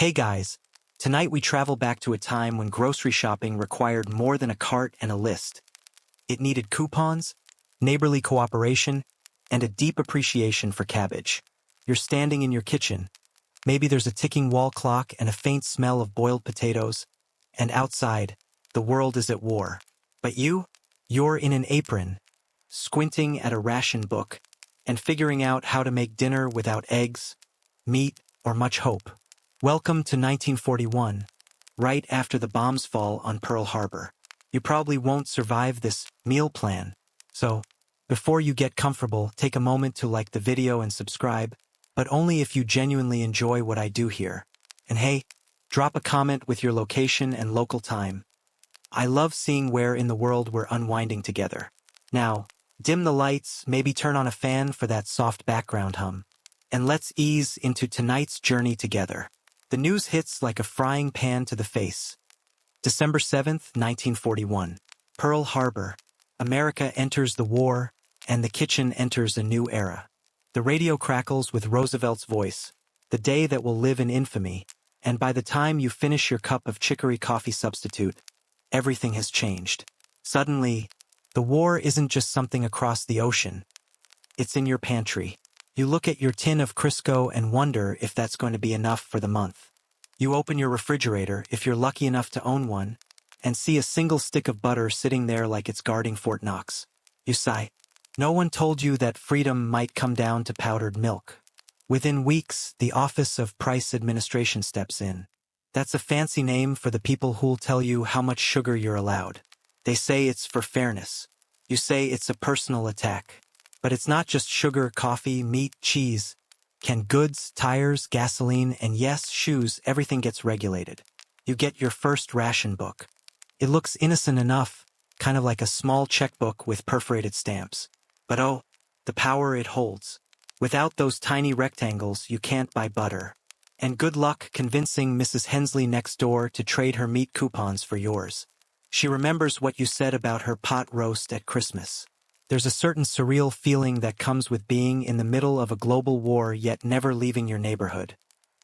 Hey guys, tonight we travel back to a time when grocery shopping required more than a cart and a list. It needed coupons, neighborly cooperation, and a deep appreciation for cabbage. You're standing in your kitchen. Maybe there's a ticking wall clock and a faint smell of boiled potatoes. And outside, the world is at war. But you're in an apron, squinting at a ration book, and figuring out how to make dinner without eggs, meat, or much hope. Welcome to 1941, right after the bombs fall on Pearl Harbor. You probably won't survive this meal plan. So, before you get comfortable, take a moment to like the video and subscribe, but only if you genuinely enjoy what I do here. And hey, drop a comment with your location and local time. I love seeing where in the world we're unwinding together. Now, dim the lights, maybe turn on a fan for that soft background hum. And let's ease into tonight's journey together. The news hits like a frying pan to the face. December 7th, 1941. Pearl Harbor. America enters the war, and the kitchen enters a new era. The radio crackles with Roosevelt's voice, the day that will live in infamy, and by the time you finish your cup of chicory coffee substitute, everything has changed. Suddenly, the war isn't just something across the ocean. It's in your pantry. You look at your tin of Crisco and wonder if that's going to be enough for the month. You open your refrigerator, if you're lucky enough to own one, and see a single stick of butter sitting there like it's guarding Fort Knox. You sigh. No one told you that freedom might come down to powdered milk. Within weeks, the Office of Price Administration steps in. That's a fancy name for the people who'll tell you how much sugar you're allowed. They say it's for fairness. You say it's a personal attack. But it's not just sugar, coffee, meat, cheese. Canned goods, tires, gasoline, and yes, shoes, everything gets regulated. You get your first ration book. It looks innocent enough, kind of like a small checkbook with perforated stamps. But oh, the power it holds. Without those tiny rectangles, you can't buy butter. And good luck convincing Mrs. Hensley next door to trade her meat coupons for yours. She remembers what you said about her pot roast at Christmas. There's a certain surreal feeling that comes with being in the middle of a global war yet never leaving your neighborhood.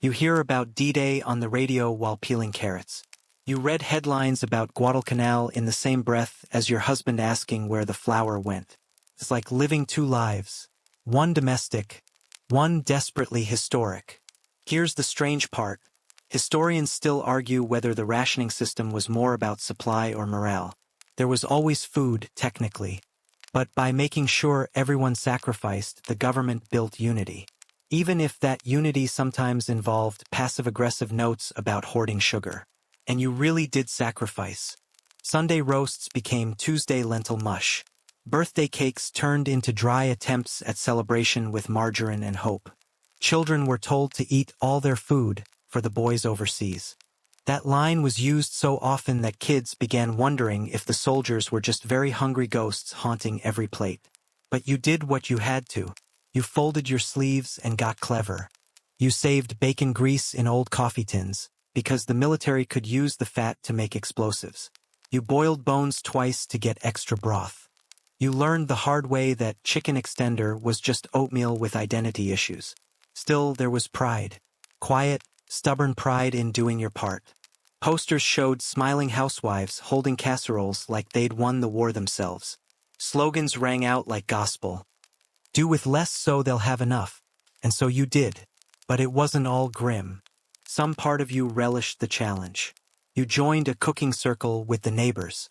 You hear about D-Day on the radio while peeling carrots. You read headlines about Guadalcanal in the same breath as your husband asking where the flour went. It's like living two lives. One domestic, one desperately historic. Here's the strange part. Historians still argue whether the rationing system was more about supply or morale. There was always food, technically. But by making sure everyone sacrificed, the government built unity. Even if that unity sometimes involved passive-aggressive notes about hoarding sugar. And you really did sacrifice. Sunday roasts became Tuesday lentil mush. Birthday cakes turned into dry attempts at celebration with margarine and hope. Children were told to eat all their food for the boys overseas. That line was used so often that kids began wondering if the soldiers were just very hungry ghosts haunting every plate. But you did what you had to. You folded your sleeves and got clever. You saved bacon grease in old coffee tins, because the military could use the fat to make explosives. You boiled bones twice to get extra broth. You learned the hard way that chicken extender was just oatmeal with identity issues. Still, there was pride. Quiet, stubborn pride in doing your part. Posters showed smiling housewives holding casseroles like they'd won the war themselves. Slogans rang out like gospel. Do with less so they'll have enough. And so you did. But it wasn't all grim. Some part of you relished the challenge. You joined a cooking circle with the neighbors.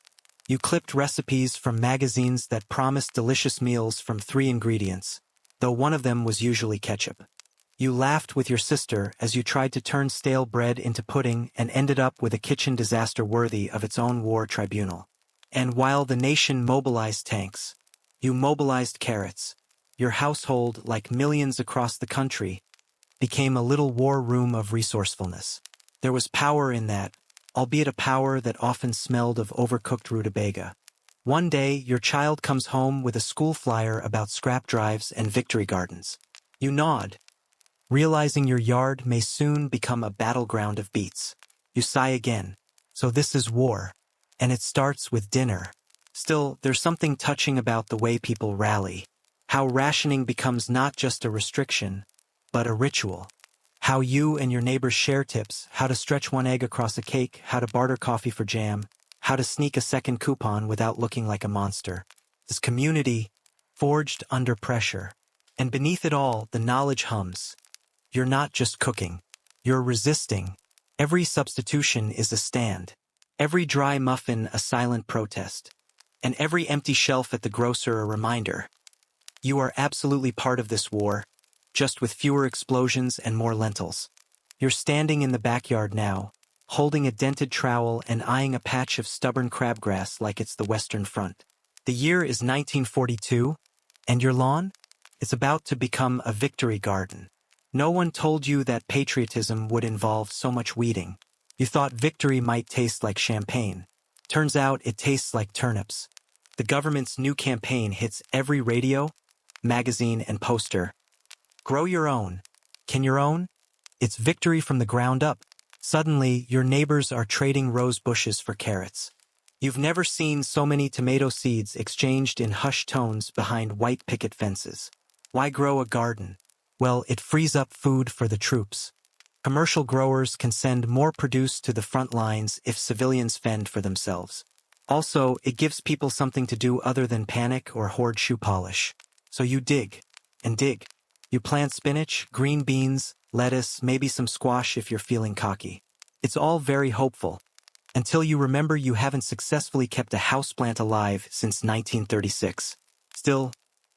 You clipped recipes from magazines that promised delicious meals from 3 ingredients, though one of them was usually ketchup. You laughed with your sister as you tried to turn stale bread into pudding and ended up with a kitchen disaster worthy of its own war tribunal. And while the nation mobilized tanks, you mobilized carrots. Your household, like millions across the country, became a little war room of resourcefulness. There was power in that, albeit a power that often smelled of overcooked rutabaga. One day, your child comes home with a school flyer about scrap drives and victory gardens. You nod, realizing your yard may soon become a battleground of beets. You sigh again. So this is war. And it starts with dinner. Still, there's something touching about the way people rally. How rationing becomes not just a restriction, but a ritual. How you and your neighbors share tips, how to stretch one egg across a cake, how to barter coffee for jam, how to sneak a second coupon without looking like a monster. This community, forged under pressure. And beneath it all, the knowledge hums. You're not just cooking. You're resisting. Every substitution is a stand. Every dry muffin a silent protest. And every empty shelf at the grocer a reminder. You are absolutely part of this war, just with fewer explosions and more lentils. You're standing in the backyard now, holding a dented trowel and eyeing a patch of stubborn crabgrass like it's the Western Front. The year is 1942, and your lawn? It's about to become a victory garden. No one told you that patriotism would involve so much weeding. You thought victory might taste like champagne. Turns out it tastes like turnips. The government's new campaign hits every radio, magazine, and poster. Grow your own. Can your own? It's victory from the ground up. Suddenly, your neighbors are trading rose bushes for carrots. You've never seen so many tomato seeds exchanged in hushed tones behind white picket fences. Why grow a garden? Well, it frees up food for the troops. Commercial growers can send more produce to the front lines if civilians fend for themselves. Also, it gives people something to do other than panic or hoard shoe polish. So you dig, and dig. You plant spinach, green beans, lettuce, maybe some squash if you're feeling cocky. It's all very hopeful, until you remember you haven't successfully kept a houseplant alive since 1936. Still,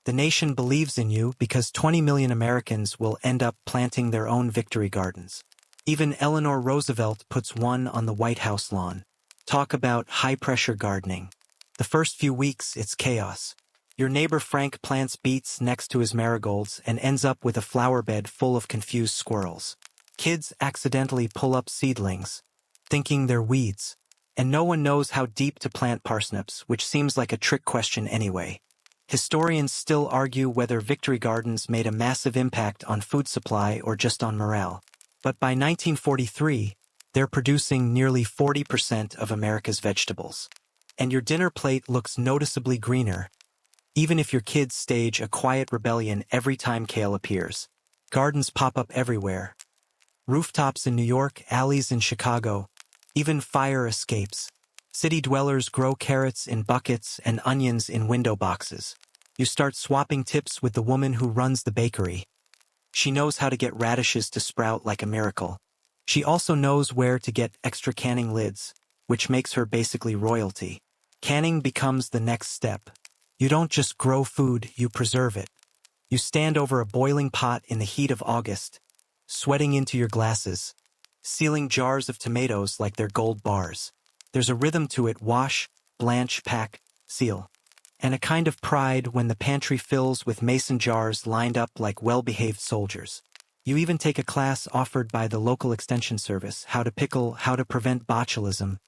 the nation believes in you because 20 million Americans will end up planting their own victory gardens. Even Eleanor Roosevelt puts one on the White House lawn. Talk about high-pressure gardening. The first few weeks, it's chaos. Your neighbor Frank plants beets next to his marigolds and ends up with a flower bed full of confused squirrels. Kids accidentally pull up seedlings, thinking they're weeds. And no one knows how deep to plant parsnips, which seems like a trick question anyway. Historians still argue whether victory gardens made a massive impact on food supply or just on morale. But by 1943, they're producing nearly 40% of America's vegetables. And your dinner plate looks noticeably greener, even if your kids stage a quiet rebellion every time kale appears. Gardens pop up everywhere. Rooftops in New York, alleys in Chicago, even fire escapes. City dwellers grow carrots in buckets and onions in window boxes. You start swapping tips with the woman who runs the bakery. She knows how to get radishes to sprout like a miracle. She also knows where to get extra canning lids, which makes her basically royalty. Canning becomes the next step. You don't just grow food, you preserve it. You stand over a boiling pot in the heat of August, sweating into your glasses, sealing jars of tomatoes like they're gold bars. There's a rhythm to it: wash, blanch, pack, seal. And a kind of pride when the pantry fills with mason jars lined up like well-behaved soldiers. You even take a class offered by the local extension service: how to pickle, how to prevent botulism,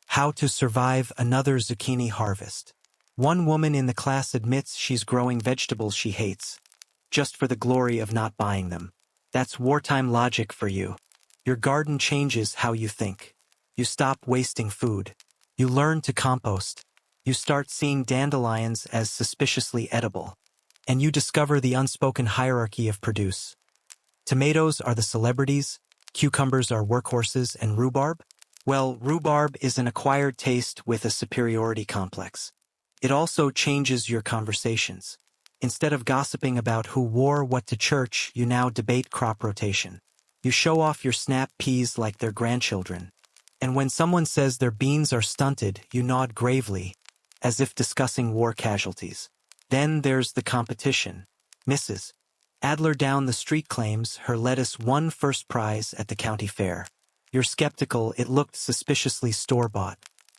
how to survive another zucchini harvest. One woman in the class admits she's growing vegetables she hates, just for the glory of not buying them. That's wartime logic for you. Your garden changes how you think. You stop wasting food. You learn to compost. You start seeing dandelions as suspiciously edible. And you discover the unspoken hierarchy of produce. Tomatoes are the celebrities, cucumbers are workhorses, and rhubarb? Well, rhubarb is an acquired taste with a superiority complex. It also changes your conversations. Instead of gossiping about who wore what to church, you now debate crop rotation. You show off your snap peas like they're grandchildren. And when someone says their beans are stunted, you nod gravely, as if discussing war casualties. Then there's the competition. Mrs. Adler down the street claims her lettuce won first prize at the county fair. You're skeptical; it looked suspiciously store-bought.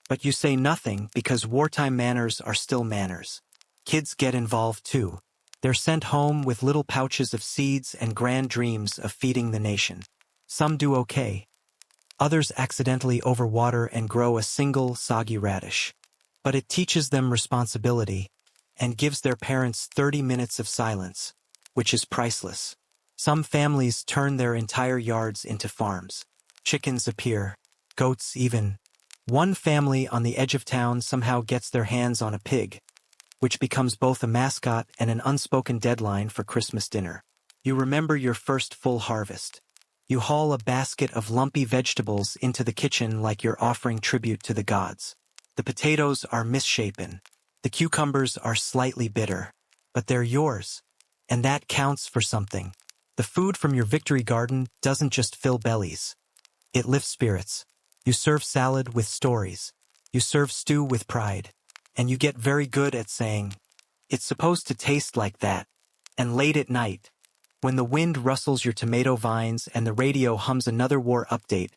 But you say nothing because wartime manners are still manners. Kids get involved too. They're sent home with little pouches of seeds and grand dreams of feeding the nation. Some do okay. Others accidentally overwater and grow a single soggy radish. But it teaches them responsibility and gives their parents 30 minutes of silence, which is priceless. Some families turn their entire yards into farms. Chickens appear, goats even. One family on the edge of town somehow gets their hands on a pig, which becomes both a mascot and an unspoken deadline for Christmas dinner. You remember your first full harvest. You haul a basket of lumpy vegetables into the kitchen like you're offering tribute to the gods. The potatoes are misshapen. The cucumbers are slightly bitter. But they're yours. And that counts for something. The food from your victory garden doesn't just fill bellies. It lifts spirits. You serve salad with stories. You serve stew with pride. And you get very good at saying, "It's supposed to taste like that." And late at night, when the wind rustles your tomato vines and the radio hums another war update,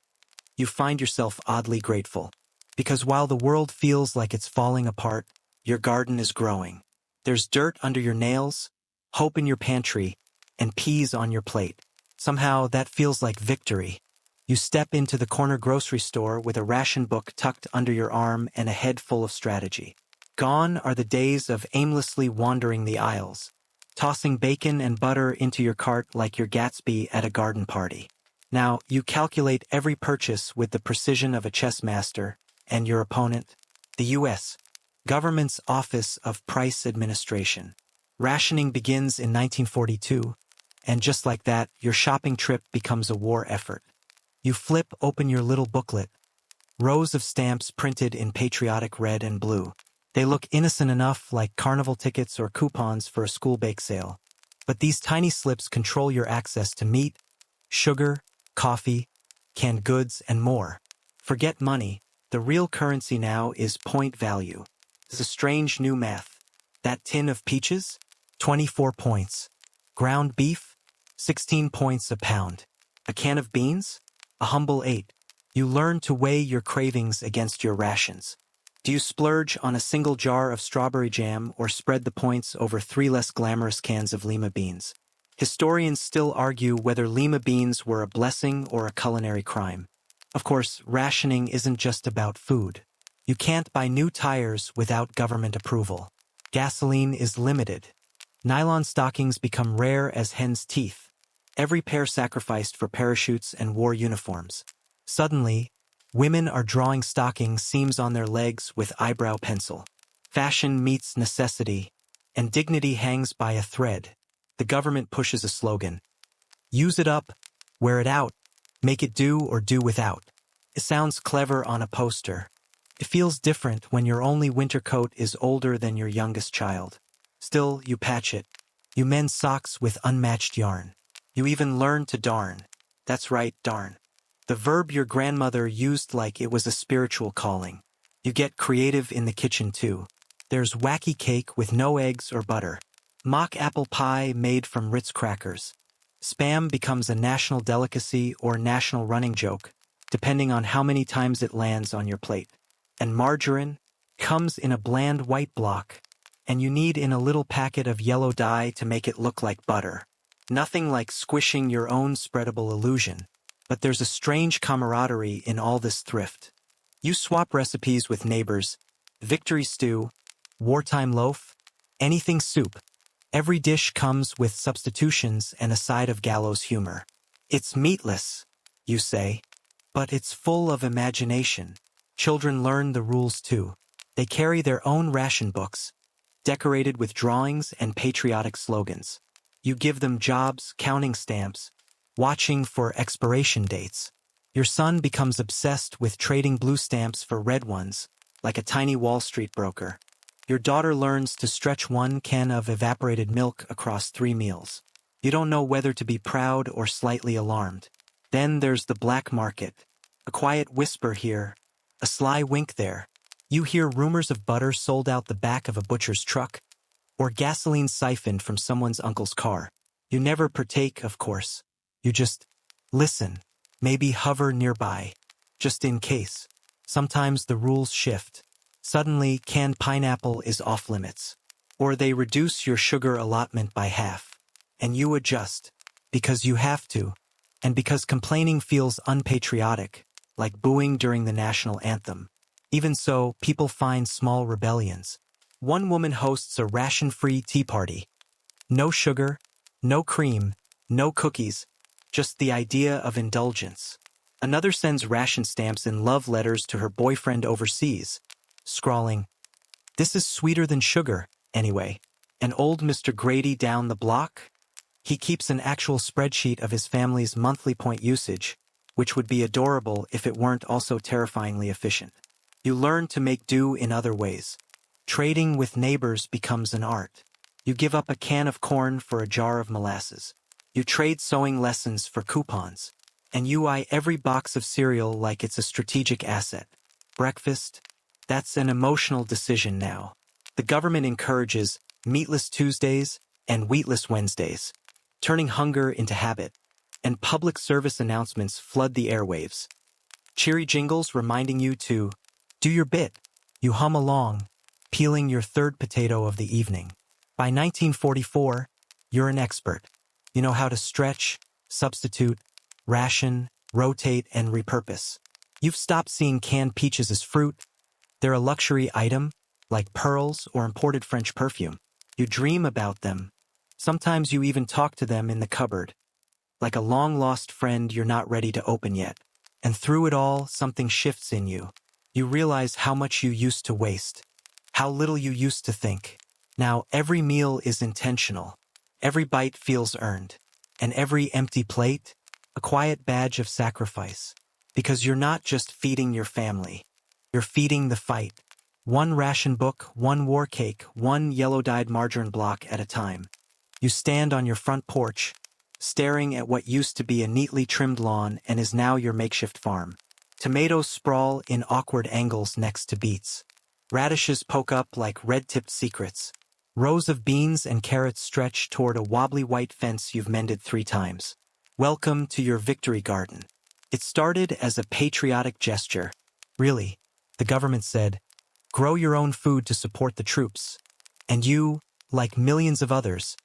you find yourself oddly grateful. Because while the world feels like it's falling apart, your garden is growing. There's dirt under your nails, hope in your pantry, and peas on your plate. Somehow that feels like victory. You step into the corner grocery store with a ration book tucked under your arm and a head full of strategy. Gone are the days of aimlessly wandering the aisles, tossing bacon and butter into your cart like you're Gatsby at a garden party. Now, you calculate every purchase with the precision of a chess master, and your opponent, the U.S. Government's Office of Price Administration. Rationing begins in 1942, and just like that, your shopping trip becomes a war effort. You flip open your little booklet. Rows of stamps printed in patriotic red and blue. They look innocent enough, like carnival tickets or coupons for a school bake sale. But these tiny slips control your access to meat, sugar, coffee, canned goods, and more. Forget money. The real currency now is point value. It's a strange new math. That tin of peaches? 24 points. Ground beef? 16 points a pound. A can of beans? A humble 8. You learn to weigh your cravings against your rations. Do you splurge on a single jar of strawberry jam or spread the points over 3 less glamorous cans of lima beans? Historians still argue whether lima beans were a blessing or a culinary crime. Of course, rationing isn't just about food. You can't buy new tires without government approval. Gasoline is limited. Nylon stockings become rare as hen's teeth. Every pair sacrificed for parachutes and war uniforms. Suddenly, women are drawing stocking seams on their legs with eyebrow pencil. Fashion meets necessity, and dignity hangs by a thread. The government pushes a slogan. Use it up, wear it out, make it do or do without. It sounds clever on a poster. It feels different when your only winter coat is older than your youngest child. Still, you patch it. You mend socks with unmatched yarn. You even learn to darn. That's right, darn. The verb your grandmother used like it was a spiritual calling. You get creative in the kitchen too. There's wacky cake with no eggs or butter. Mock apple pie made from Ritz crackers. Spam becomes a national delicacy or national running joke, depending on how many times it lands on your plate. And margarine comes in a bland white block, and you need in a little packet of yellow dye to make it look like butter. Nothing like squishing your own spreadable illusion, but there's a strange camaraderie in all this thrift. You swap recipes with neighbors, victory stew, wartime loaf, anything soup. Every dish comes with substitutions and a side of gallows humor. It's meatless, you say, but it's full of imagination. Children learn the rules too. They carry their own ration books, decorated with drawings and patriotic slogans. You give them jobs, counting stamps, watching for expiration dates. Your son becomes obsessed with trading blue stamps for red ones, like a tiny Wall Street broker. Your daughter learns to stretch 1 can of evaporated milk across 3 meals. You don't know whether to be proud or slightly alarmed. Then there's the black market. A quiet whisper here, a sly wink there. You hear rumors of butter sold out the back of a butcher's truck, or gasoline siphoned from someone's uncle's car. You never partake, of course. You just listen, maybe hover nearby, just in case. Sometimes the rules shift. Suddenly, canned pineapple is off limits. Or they reduce your sugar allotment by half. And you adjust, because you have to, and because complaining feels unpatriotic, like booing during the national anthem. Even so, people find small rebellions. One woman hosts a ration-free tea party. No sugar, no cream, no cookies, just the idea of indulgence. Another sends ration stamps and love letters to her boyfriend overseas, scrawling, "This is sweeter than sugar, anyway. And old Mr. Grady down the block? He keeps an actual spreadsheet of his family's monthly point usage, which would be adorable if it weren't also terrifyingly efficient. You learn to make do in other ways. Trading with neighbors becomes an art. You give up a can of corn for a jar of molasses. You trade sewing lessons for coupons. And you eye every box of cereal like it's a strategic asset. Breakfast? That's an emotional decision now. The government encourages meatless Tuesdays and wheatless Wednesdays, turning hunger into habit, and public service announcements flood the airwaves. Cheery jingles reminding you to do your bit. You hum along, peeling your third potato of the evening. By 1944, you're an expert. You know how to stretch, substitute, ration, rotate, and repurpose. You've stopped seeing canned peaches as fruit. They're a luxury item, like pearls or imported French perfume. You dream about them. Sometimes you even talk to them in the cupboard, like a long-lost friend you're not ready to open yet. And through it all, something shifts in you. You realize how much you used to waste, how little you used to think. Now every meal is intentional. Every bite feels earned. And every empty plate, a quiet badge of sacrifice. Because you're not just feeding your family. You're feeding the fight. One ration book, one war cake, one yellow-dyed margarine block at a time. You stand on your front porch, staring at what used to be a neatly trimmed lawn and is now your makeshift farm. Tomatoes sprawl in awkward angles next to beets. Radishes poke up like red-tipped secrets. Rows of beans and carrots stretch toward a wobbly white fence you've mended 3 times. Welcome to your victory garden. It started as a patriotic gesture. Really, the government said, grow your own food to support the troops. And you, like millions of others,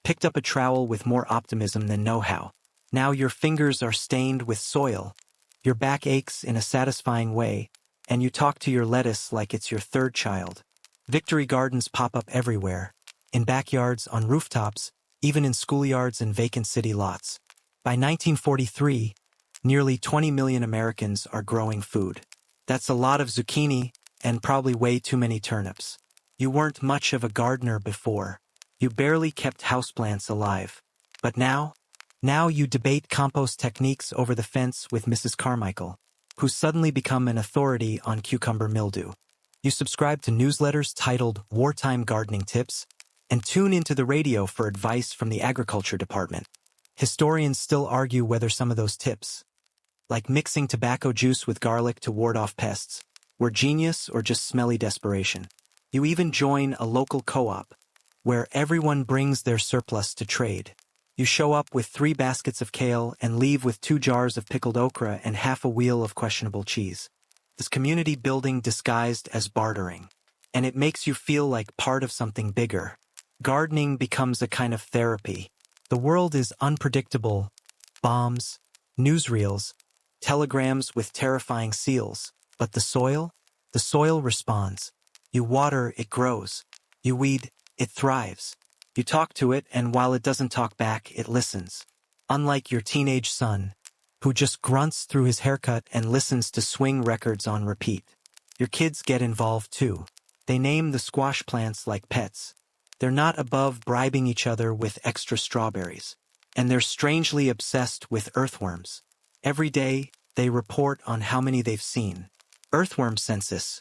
picked up a trowel with more optimism than know-how. Now your fingers are stained with soil, your back aches in a satisfying way, and you talk to your lettuce like it's your third child. Victory gardens pop up everywhere, in backyards, on rooftops, even in schoolyards and vacant city lots. By 1943, nearly 20 million Americans are growing food. That's a lot of zucchini, and probably way too many turnips. You weren't much of a gardener before. You barely kept houseplants alive. But now you debate compost techniques over the fence with Mrs. Carmichael, who's suddenly become an authority on cucumber mildew. You subscribe to newsletters titled Wartime Gardening Tips, and tune into the radio for advice from the Agriculture Department. Historians still argue whether some of those tips, like mixing tobacco juice with garlic to ward off pests, were genius or just smelly desperation. You even join a local co-op, where everyone brings their surplus to trade. You show up with 3 baskets of kale and leave with 2 jars of pickled okra and half a wheel of questionable cheese. This community building disguised as bartering. And it makes you feel like part of something bigger. Gardening becomes a kind of therapy. The world is unpredictable. Bombs, newsreels, telegrams with terrifying seals. But the soil responds. You water, it grows. You weed, it thrives. You talk to it, and while it doesn't talk back, it listens. Unlike your teenage son, who just grunts through his haircut and listens to swing records on repeat. Your kids get involved too. They name the squash plants like pets. They're not above bribing each other with extra strawberries. And they're strangely obsessed with earthworms. Every day, they report on how many they've seen. Earthworm census.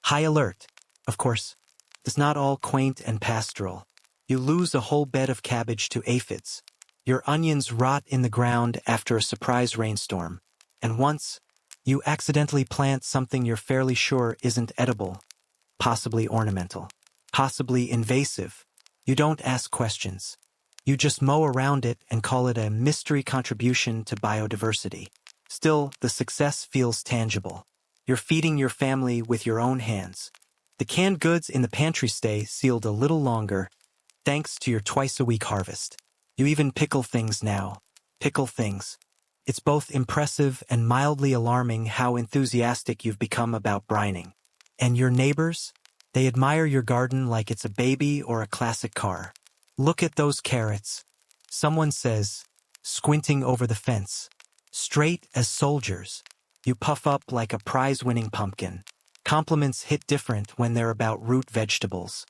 High alert. Of course, it's not all quaint and pastoral. You lose a whole bed of cabbage to aphids. Your onions rot in the ground after a surprise rainstorm. And once, you accidentally plant something you're fairly sure isn't edible, possibly ornamental, possibly invasive. You don't ask questions. You just mow around it and call it a mystery contribution to biodiversity. Still, the success feels tangible. You're feeding your family with your own hands. The canned goods in the pantry stay sealed a little longer, thanks to your twice-a-week harvest. You even pickle things now. Pickle things. It's both impressive and mildly alarming how enthusiastic you've become about brining. And your neighbors? They admire your garden like it's a baby or a classic car. Look at those carrots. Someone says, squinting over the fence. Straight as soldiers. You puff up like a prize-winning pumpkin. Compliments hit different when they're about root vegetables.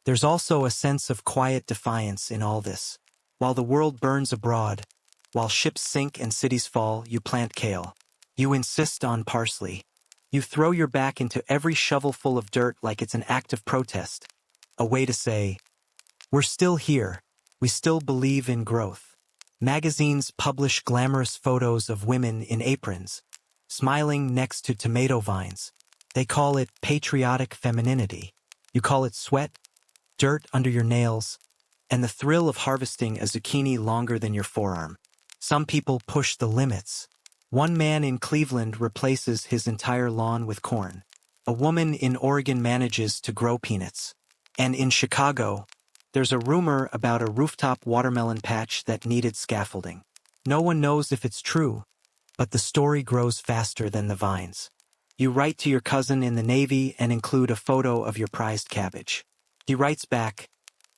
There's also a sense of quiet defiance in all this. While the world burns abroad, while ships sink and cities fall, you plant kale. You insist on parsley. You throw your back into every shovelful of dirt like it's an act of protest. A way to say, we're still here. We still believe in growth. Magazines publish glamorous photos of women in aprons, smiling next to tomato vines. They call it patriotic femininity. You call it sweat, dirt under your nails, and the thrill of harvesting a zucchini longer than your forearm. Some people push the limits. One man in Cleveland replaces his entire lawn with corn. A woman in Oregon manages to grow peanuts. And in Chicago, there's a rumor about a rooftop watermelon patch that needed scaffolding. No one knows if it's true, but the story grows faster than the vines. You write to your cousin in the Navy and include a photo of your prized cabbage. He writes back,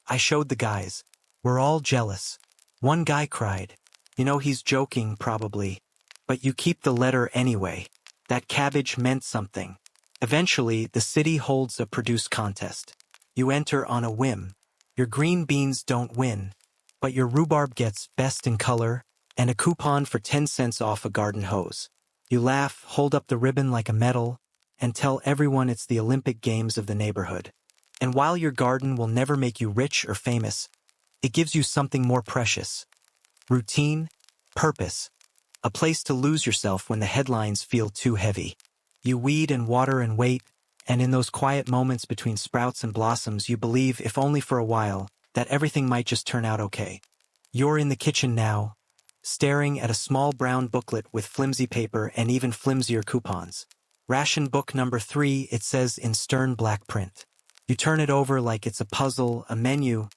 I showed the guys. We're all jealous. One guy cried. You know he's joking, probably. But you keep the letter anyway. That cabbage meant something. Eventually, the city holds a produce contest. You enter on a whim. Your green beans don't win, but your rhubarb gets best in color and a coupon for 10 cents off a garden hose. You laugh, hold up the ribbon like a medal, and tell everyone it's the Olympic Games of the neighborhood. And while your garden will never make you rich or famous, it gives you something more precious. Routine, purpose, a place to lose yourself when the headlines feel too heavy. You weed and water and wait, and in those quiet moments between sprouts and blossoms you believe, if only for a while, that everything might just turn out okay. You're in the kitchen now, staring at a small brown booklet with flimsy paper and even flimsier coupons. Ration book number 3, it says in stern black print. You turn it over like it's a puzzle, a menu,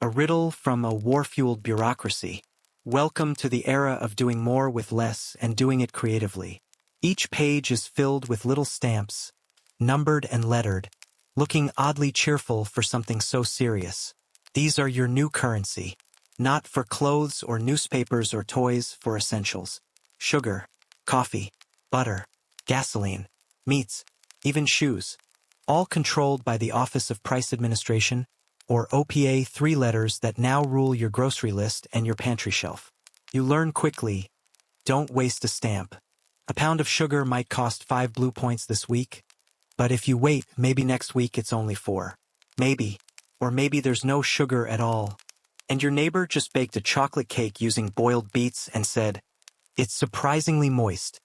a riddle from a war-fueled bureaucracy. Welcome to the era of doing more with less and doing it creatively. Each page is filled with little stamps, numbered and lettered, looking oddly cheerful for something so serious. These are your new currency. Not for clothes or newspapers or toys, for essentials. Sugar, coffee, butter, gasoline, meats, even shoes. All controlled by the Office of Price Administration, or OPA, 3 letters that now rule your grocery list and your pantry shelf. You learn quickly, don't waste a stamp. A pound of sugar might cost 5 blue points this week, but if you wait, maybe next week it's only 4. Maybe. Or maybe there's no sugar at all. And your neighbor just baked a chocolate cake using boiled beets and said, it's surprisingly moist,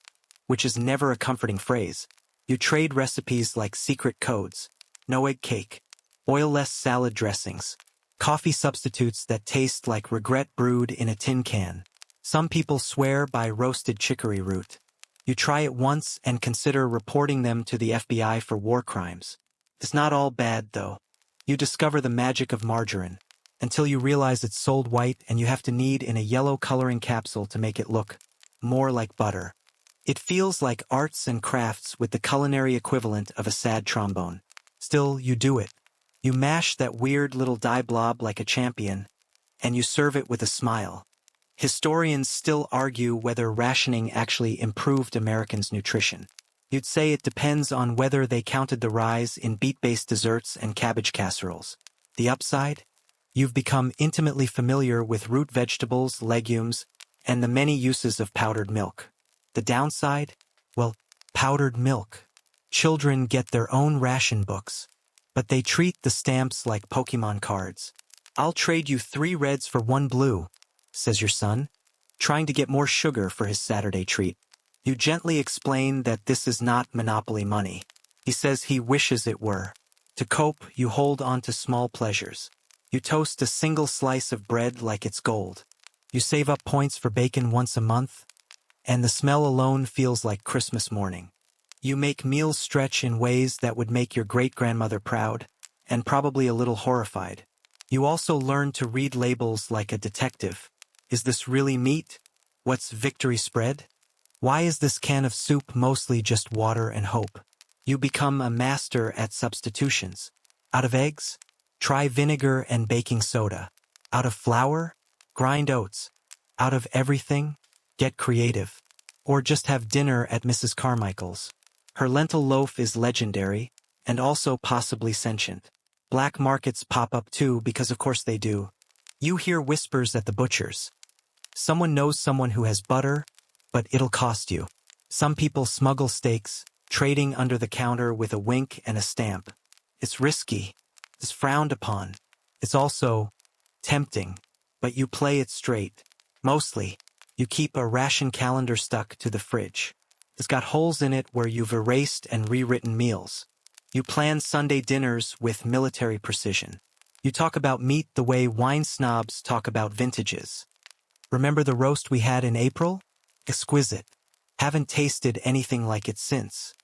which is never a comforting phrase. You trade recipes like secret codes. No egg cake. Oil-less salad dressings. Coffee substitutes that taste like regret brewed in a tin can. Some people swear by roasted chicory root. You try it once and consider reporting them to the FBI for war crimes. It's not all bad, though. You discover the magic of margarine, until you realize it's sold white and you have to knead in a yellow coloring capsule to make it look more like butter. It feels like arts and crafts with the culinary equivalent of a sad trombone. Still, you do it. You mash that weird little dye blob like a champion, and you serve it with a smile. Historians still argue whether rationing actually improved Americans' nutrition. You'd say it depends on whether they counted the rise in beet-based desserts and cabbage casseroles. The upside? You've become intimately familiar with root vegetables, legumes, and the many uses of powdered milk. The downside? Well, powdered milk. Children get their own ration books, but they treat the stamps like Pokemon cards. I'll trade you 3 reds for 1 blue, says your son, trying to get more sugar for his Saturday treat. You gently explain that this is not monopoly money. He says he wishes it were. To cope, you hold on to small pleasures. You toast a single slice of bread like it's gold. You save up points for bacon once a month, and the smell alone feels like Christmas morning. You make meals stretch in ways that would make your great-grandmother proud, and probably a little horrified. You also learn to read labels like a detective. Is this really meat? What's victory spread? Why is this can of soup mostly just water and hope? You become a master at substitutions. Out of eggs? Try vinegar and baking soda. Out of flour? Grind oats. Out of everything? Get creative. Or just have dinner at Mrs. Carmichael's. Her lentil loaf is legendary, and also possibly sentient. Black markets pop up too, because of course they do. You hear whispers at the butcher's. Someone knows someone who has butter, but it'll cost you. Some people smuggle steaks, trading under the counter with a wink and a stamp. It's risky. It's frowned upon. It's also tempting, but you play it straight. Mostly, you keep a ration calendar stuck to the fridge. It's got holes in it where you've erased and rewritten meals. You plan Sunday dinners with military precision. You talk about meat the way wine snobs talk about vintages. Remember the roast we had in April? Exquisite. Haven't tasted anything like it since.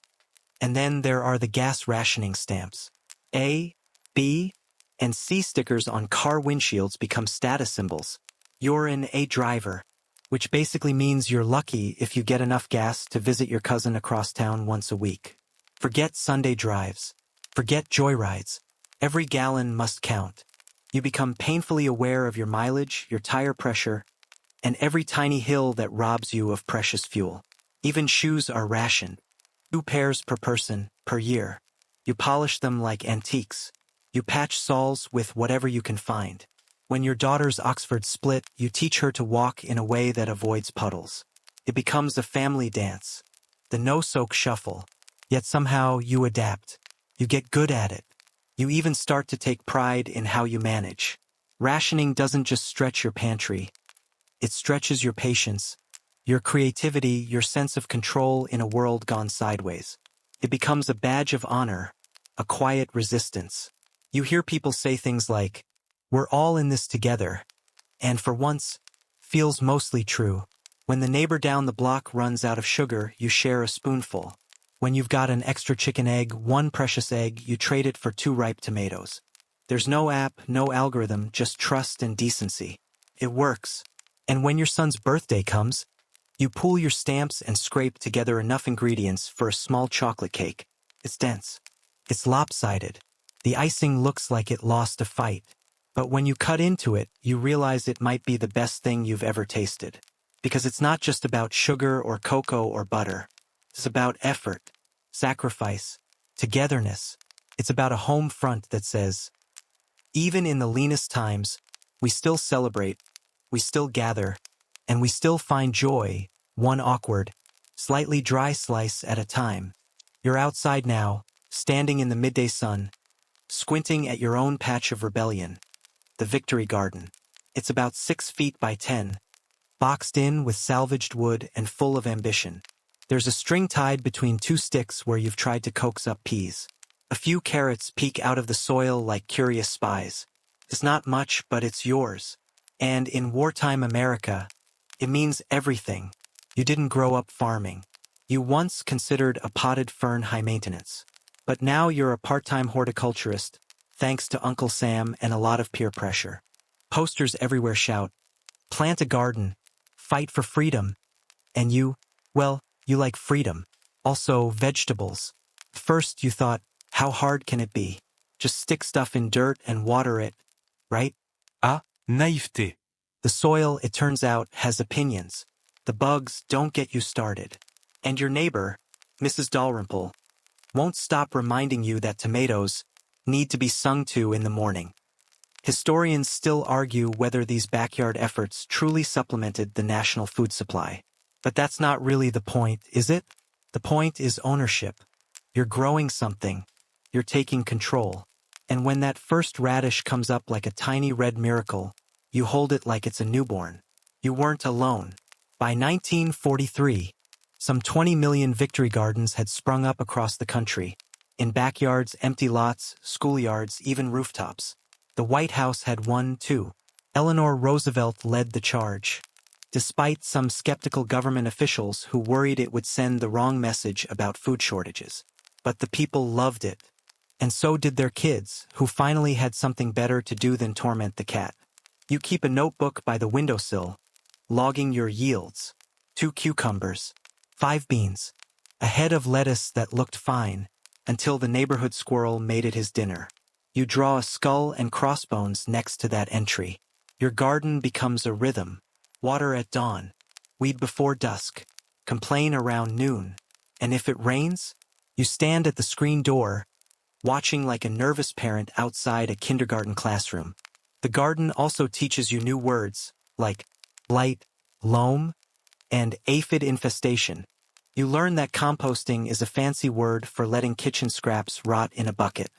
And then there are the gas rationing stamps. A, B, and C stickers on car windshields become status symbols. You're an A driver, which basically means you're lucky if you get enough gas to visit your cousin across town once a week. Forget Sunday drives. Forget joyrides. Every gallon must count. You become painfully aware of your mileage, your tire pressure, and every tiny hill that robs you of precious fuel. Even shoes are rationed. 2 pairs per person, per year. You polish them like antiques. You patch soles with whatever you can find. When your daughter's Oxford split, you teach her to walk in a way that avoids puddles. It becomes a family dance. The no-soak shuffle. Yet somehow you adapt. You get good at it. You even start to take pride in how you manage. Rationing doesn't just stretch your pantry. It stretches your patience, your creativity, your sense of control in a world gone sideways. It becomes a badge of honor, a quiet resistance. You hear people say things like, "We're all in this together," and for once, feels mostly true. When the neighbor down the block runs out of sugar, you share a spoonful. When you've got an extra chicken egg, one precious egg, you trade it for 2 ripe tomatoes. There's no app, no algorithm, just trust and decency. It works. And when your son's birthday comes, you pool your stamps and scrape together enough ingredients for a small chocolate cake. It's dense. It's lopsided. The icing looks like it lost a fight. But when you cut into it, you realize it might be the best thing you've ever tasted. Because it's not just about sugar or cocoa or butter. It's about effort, sacrifice, togetherness. It's about a home front that says, even in the leanest times, we still celebrate, we still gather, and we still find joy, one awkward, slightly dry slice at a time. You're outside now, standing in the midday sun, squinting at your own patch of rebellion, the Victory Garden. It's about 6 feet by 10, boxed in with salvaged wood and full of ambition. There's a string tied between 2 sticks where you've tried to coax up peas. A few carrots peek out of the soil like curious spies. It's not much, but it's yours. And in wartime America, it means everything. You didn't grow up farming. You once considered a potted fern high maintenance. But now you're a part-time horticulturist, thanks to Uncle Sam and a lot of peer pressure. Posters everywhere shout, "Plant a garden, fight for freedom." And you, well, you like freedom. Also vegetables. First you thought, how hard can it be? Just stick stuff in dirt and water it, right? Ah, naïveté. The soil, it turns out, has opinions. The bugs don't get you started. And your neighbor, Mrs. Dalrymple, won't stop reminding you that tomatoes need to be sung to in the morning. Historians still argue whether these backyard efforts truly supplemented the national food supply. But that's not really the point, is it? The point is ownership. You're growing something. You're taking control. And when that first radish comes up like a tiny red miracle, you hold it like it's a newborn. You weren't alone. By 1943, some 20 million victory gardens had sprung up across the country. In backyards, empty lots, schoolyards, even rooftops. The White House had one, too. Eleanor Roosevelt led the charge. Despite some skeptical government officials who worried it would send the wrong message about food shortages. But the people loved it. And so did their kids, who finally had something better to do than torment the cat. You keep a notebook by the windowsill, logging your yields. 2 cucumbers, 5 beans, a head of lettuce that looked fine, until the neighborhood squirrel made it his dinner. You draw a skull and crossbones next to that entry. Your garden becomes a rhythm. Water at dawn, weed before dusk, complain around noon. And if it rains, you stand at the screen door, watching like a nervous parent outside a kindergarten classroom. The garden also teaches you new words, like blight, loam, and aphid infestation. You learn that composting is a fancy word for letting kitchen scraps rot in a bucket,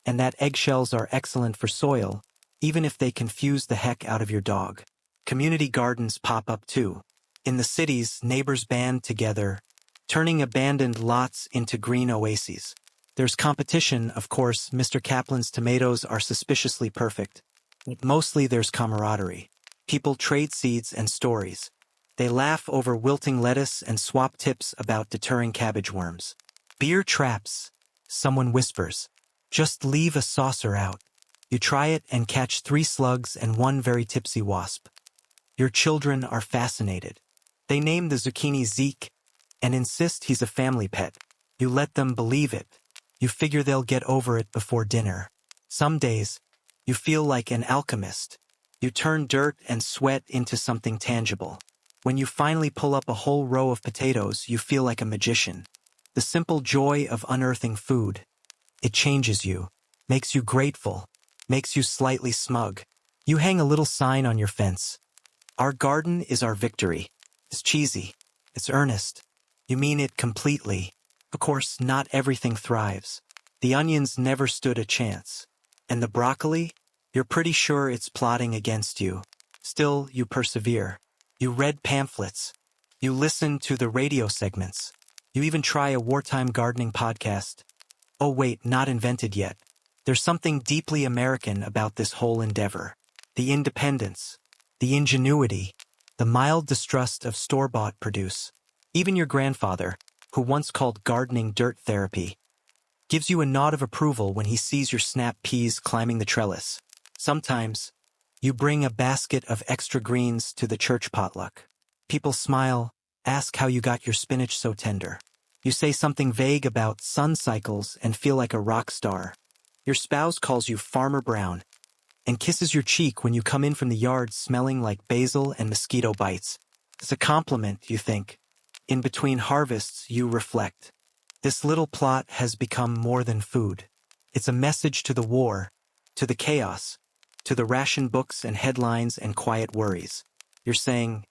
and that eggshells are excellent for soil, even if they confuse the heck out of your dog. Community gardens pop up too. In the cities, neighbors band together, turning abandoned lots into green oases. There's competition, of course. Mr. Kaplan's tomatoes are suspiciously perfect. But mostly there's camaraderie. People trade seeds and stories. They laugh over wilting lettuce and swap tips about deterring cabbage worms. Beer traps, someone whispers. Just leave a saucer out. You try it and catch 3 slugs and 1 very tipsy wasp. Your children are fascinated. They name the zucchini Zeke and insist he's a family pet. You let them believe it. You figure they'll get over it before dinner. Some days, you feel like an alchemist. You turn dirt and sweat into something tangible. When you finally pull up a whole row of potatoes, you feel like a magician. The simple joy of unearthing food. It changes you, makes you grateful, makes you slightly smug. You hang a little sign on your fence. Our garden is our victory. It's cheesy. It's earnest. You mean it completely. Of course, not everything thrives. The onions never stood a chance. And the broccoli? You're pretty sure it's plotting against you. Still, you persevere. You read pamphlets. You listen to the radio segments. You even try a wartime gardening podcast. Oh wait, not invented yet. There's something deeply American about this whole endeavor. The independence, the ingenuity, the mild distrust of store-bought produce. Even your grandfather, who once called gardening dirt therapy, gives you a nod of approval when he sees your snap peas climbing the trellis. Sometimes, you bring a basket of extra greens to the church potluck. People smile, ask how you got your spinach so tender. You say something vague about sun cycles and feel like a rock star. Your spouse calls you Farmer Brown and kisses your cheek when you come in from the yard smelling like basil and mosquito bites. It's a compliment, you think. In between harvests, you reflect. This little plot has become more than food. It's a message to the war, to the chaos, to the ration books and headlines and quiet worries. You're saying,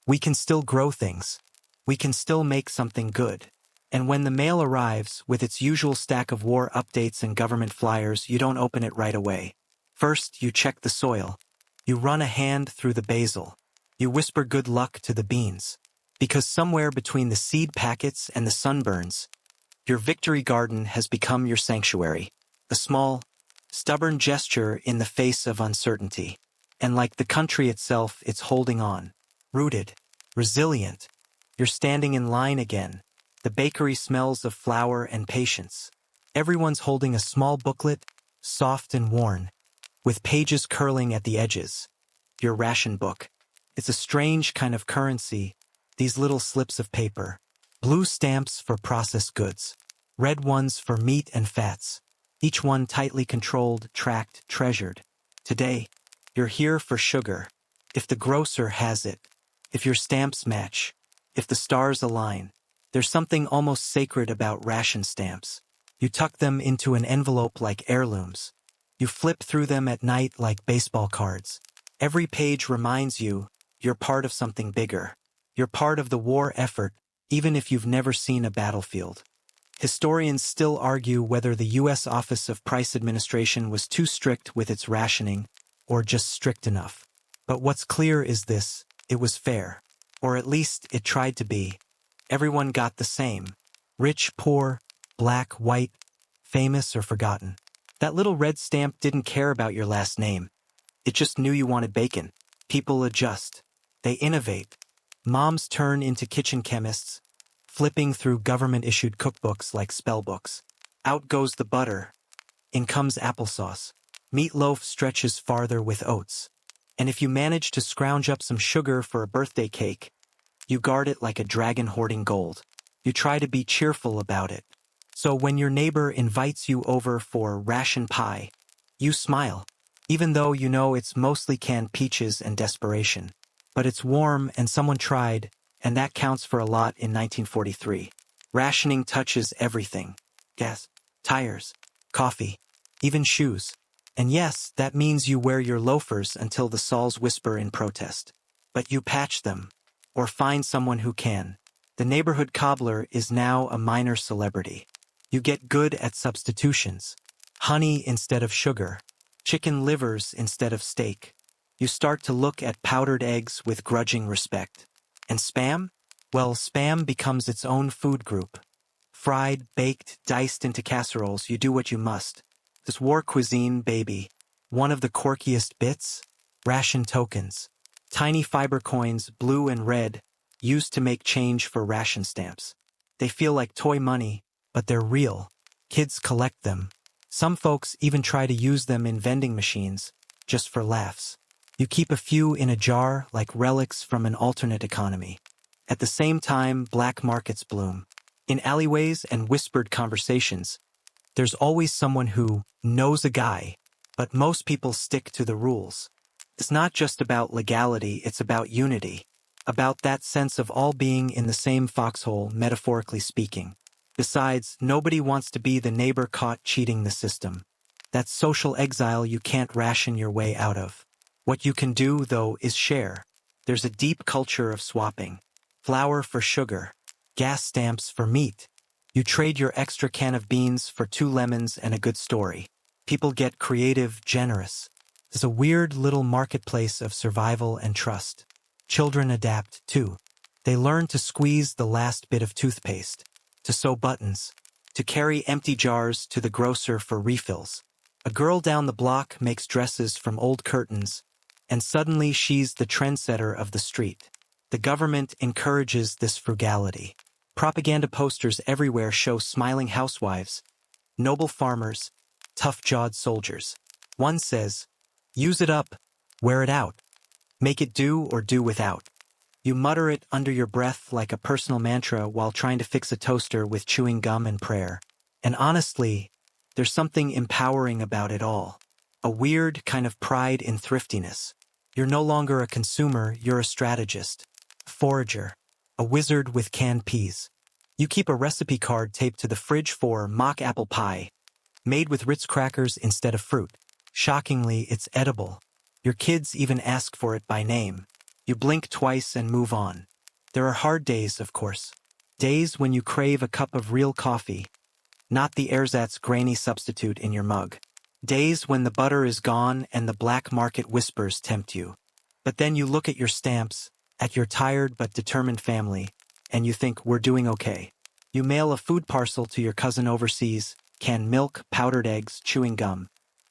we can still grow things. We can still make something good. And when the mail arrives, with its usual stack of war updates and government flyers, you don't open it right away. First, you check the soil. You run a hand through the basil. You whisper good luck to the beans. Because somewhere between the seed packets and the sunburns, your victory garden has become your sanctuary. A small, stubborn gesture in the face of uncertainty. And like the country itself, it's holding on. Rooted, resilient. You're standing in line again. The bakery smells of flour and patience. Everyone's holding a small booklet, soft and worn, with pages curling at the edges. Your ration book. It's a strange kind of currency, these little slips of paper. Blue stamps for processed goods. Red ones for meat and fats. Each one tightly controlled, tracked, treasured. Today, you're here for sugar. If the grocer has it. If your stamps match. If the stars align. There's something almost sacred about ration stamps. You tuck them into an envelope like heirlooms. You flip through them at night like baseball cards. Every page reminds you, you're part of something bigger. You're part of the war effort, even if you've never seen a battlefield. Historians still argue whether the U.S. Office of Price Administration was too strict with its rationing, or just strict enough. But what's clear is this, it was fair. Or at least it tried to be. Everyone got the same. Rich, poor, black, white, famous or forgotten. That little red stamp didn't care about your last name. It just knew you wanted bacon. People adjust. They innovate. Moms turn into kitchen chemists, flipping through government-issued cookbooks like spellbooks. Out goes the butter. In comes applesauce. Meatloaf stretches farther with oats. And if you manage to scrounge up some sugar for a birthday cake, you guard it like a dragon hoarding gold. You try to be cheerful about it. So when your neighbor invites you over for ration pie, you smile, even though you know it's mostly canned peaches and desperation. But it's warm and someone tried, and that counts for a lot in 1943. Rationing touches everything. Gas, tires, coffee, even shoes. And yes, that means you wear your loafers until the soles whisper in protest. But you patch them. Or find someone who can. The neighborhood cobbler is now a minor celebrity. You get good at substitutions. Honey instead of sugar. Chicken livers instead of steak. You start to look at powdered eggs with grudging respect. And spam? Well, spam becomes its own food group. Fried, baked, diced into casseroles, you do what you must. This war cuisine, baby. One of the quirkiest bits? Ration tokens. Tiny fiber coins, blue and red, used to make change for ration stamps. They feel like toy money, but they're real. Kids collect them. Some folks even try to use them in vending machines, just for laughs. You keep a few in a jar like relics from an alternate economy. At the same time, black markets bloom. In alleyways and whispered conversations, there's always someone who knows a guy, but most people stick to the rules. It's not just about legality, it's about unity. About that sense of all being in the same foxhole, metaphorically speaking. Besides, nobody wants to be the neighbor caught cheating the system. That's social exile you can't ration your way out of. What you can do, though, is share. There's a deep culture of swapping. Flour for sugar. Gas stamps for meat. You trade your extra can of beans for 2 lemons and a good story. People get creative, generous. There's a weird little marketplace of survival and trust. Children adapt, too. They learn to squeeze the last bit of toothpaste, to sew buttons, to carry empty jars to the grocer for refills. A girl down the block makes dresses from old curtains, and suddenly she's the trendsetter of the street. The government encourages this frugality. Propaganda posters everywhere show smiling housewives, noble farmers, tough-jawed soldiers. One says, use it up, wear it out. Make it do or do without. You mutter it under your breath like a personal mantra while trying to fix a toaster with chewing gum and prayer. And honestly, there's something empowering about it all. A weird kind of pride in thriftiness. You're no longer a consumer, you're a strategist, a forager, a wizard with canned peas. You keep a recipe card taped to the fridge for mock apple pie, made with Ritz crackers instead of fruit. Shockingly, it's edible. Your kids even ask for it by name. You blink twice and move on. There are hard days, of course. Days when you crave a cup of real coffee, not the ersatz grainy substitute in your mug. Days when the butter is gone and the black market whispers tempt you. But then you look at your stamps, at your tired but determined family, and you think we're doing okay. You mail a food parcel to your cousin overseas, canned milk, powdered eggs, chewing gum.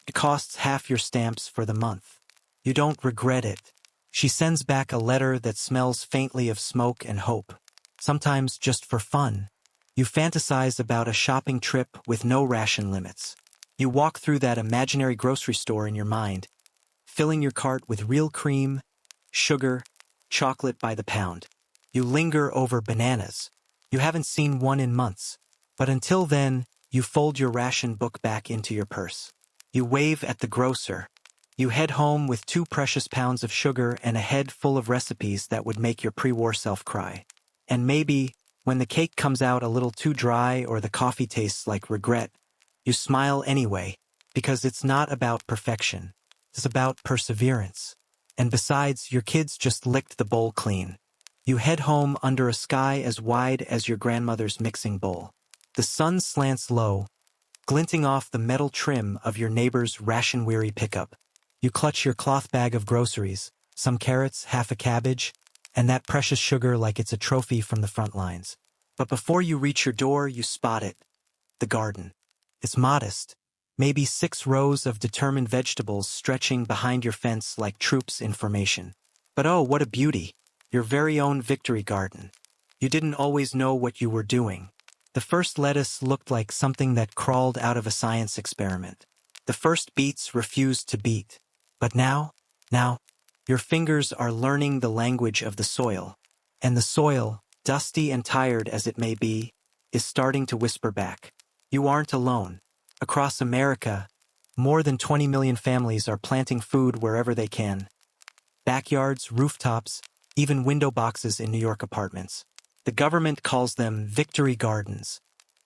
It costs half your stamps for the month. You don't regret it. She sends back a letter that smells faintly of smoke and hope. Sometimes just for fun. You fantasize about a shopping trip with no ration limits. You walk through that imaginary grocery store in your mind, filling your cart with real cream, sugar, chocolate by the pound. You linger over bananas. You haven't seen one in months. But until then, you fold your ration book back into your purse. You wave at the grocer. You head home with 2 precious pounds of sugar and a head full of recipes that would make your pre-war self cry. And maybe, when the cake comes out a little too dry or the coffee tastes like regret, you smile anyway, because it's not about perfection. It's about perseverance. And besides, your kids just licked the bowl clean. You head home under a sky as wide as your grandmother's mixing bowl. The sun slants low, glinting off the metal trim of your neighbor's ration-weary pickup. You clutch your cloth bag of groceries, some carrots, half a cabbage, and that precious sugar like it's a trophy from the front lines. But before you reach your door, you spot it. The garden. It's modest. Maybe 6 rows of determined vegetables stretching behind your fence like troops in formation. But oh, what a beauty. Your very own victory garden. You didn't always know what you were doing. The first lettuce looked like something that crawled out of a science experiment. The first beets refused to beat. But now, your fingers are learning the language of the soil. And the soil, dusty and tired as it may be, is starting to whisper back. You aren't alone. Across America, more than 20 million families are planting food wherever they can. Backyards, rooftops, even window boxes in New York apartments. The government calls them victory gardens.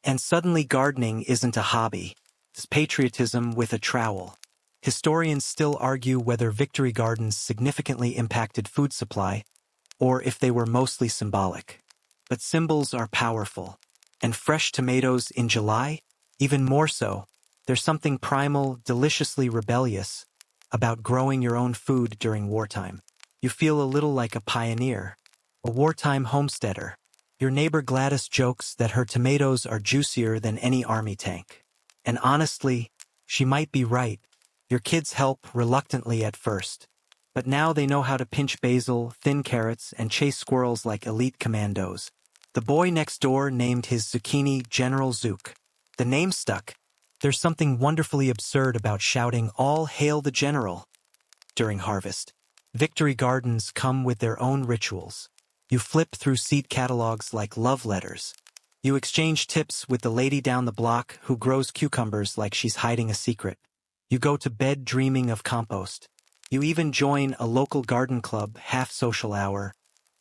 And suddenly gardening isn't a hobby. It's patriotism with a trowel. Historians still argue whether victory gardens significantly impacted food supply, or if they were mostly symbolic. But symbols are powerful. And fresh tomatoes in July? Even more so. There's something primal, deliciously rebellious about growing your own food during wartime. You feel a little like a pioneer, a wartime homesteader. Your neighbor Gladys jokes that her tomatoes are juicier than any army tank. And honestly, she might be right. Your kids help reluctantly at first. But now they know how to pinch basil, thin carrots, and chase squirrels like elite commandos. The boy next door named his zucchini General Zook. The name stuck. There's something wonderfully absurd about shouting, "All hail the general!" during harvest. Victory gardens come with their own rituals. You flip through seed catalogs like love letters. You exchange tips with the lady down the block who grows cucumbers like she's hiding a secret. You go to bed dreaming of compost. You even join a local garden club, half social hour,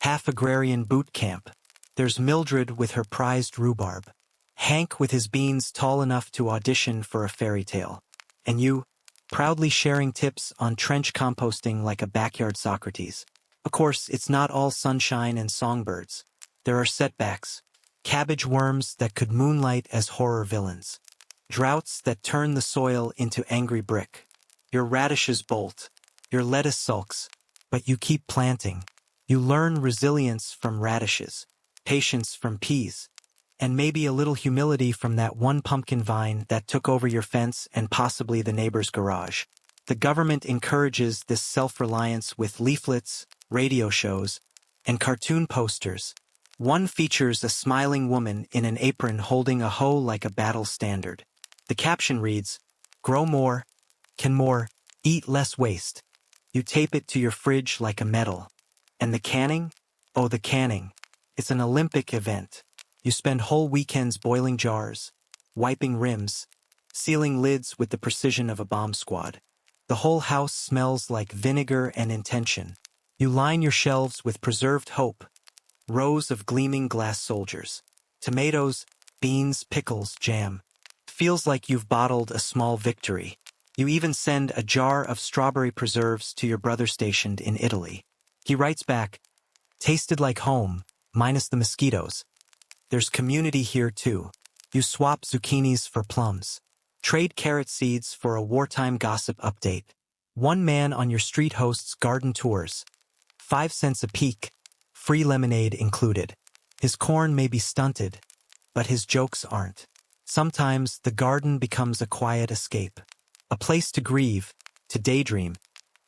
half agrarian boot camp. There's Mildred with her prized rhubarb, Hank with his beans tall enough to audition for a fairy tale, and you, proudly sharing tips on trench composting like a backyard Socrates. Of course, it's not all sunshine and songbirds. There are setbacks, cabbage worms that could moonlight as horror villains, droughts that turn the soil into angry brick. Your radishes bolt, your lettuce sulks, but you keep planting. You learn resilience from radishes, patience from peas, and maybe a little humility from that one pumpkin vine that took over your fence and possibly the neighbor's garage. The government encourages this self-reliance with leaflets, radio shows, and cartoon posters. One features a smiling woman in an apron holding a hoe like a battle standard. The caption reads, "Grow more, can more, eat less waste." You tape it to your fridge like a medal. And the canning? Oh, the canning. It's an Olympic event. You spend whole weekends boiling jars, wiping rims, sealing lids with the precision of a bomb squad. The whole house smells like vinegar and intention. You line your shelves with preserved hope, rows of gleaming glass soldiers. Tomatoes, beans, pickles, jam. Feels like you've bottled a small victory. You even send a jar of strawberry preserves to your brother stationed in Italy. He writes back, "Tasted like home, minus the mosquitoes." There's community here too. You swap zucchinis for plums. Trade carrot seeds for a wartime gossip update. One man on your street hosts garden tours. 5 cents a peek, free lemonade included. His corn may be stunted, but his jokes aren't. Sometimes the garden becomes a quiet escape. A place to grieve, to daydream,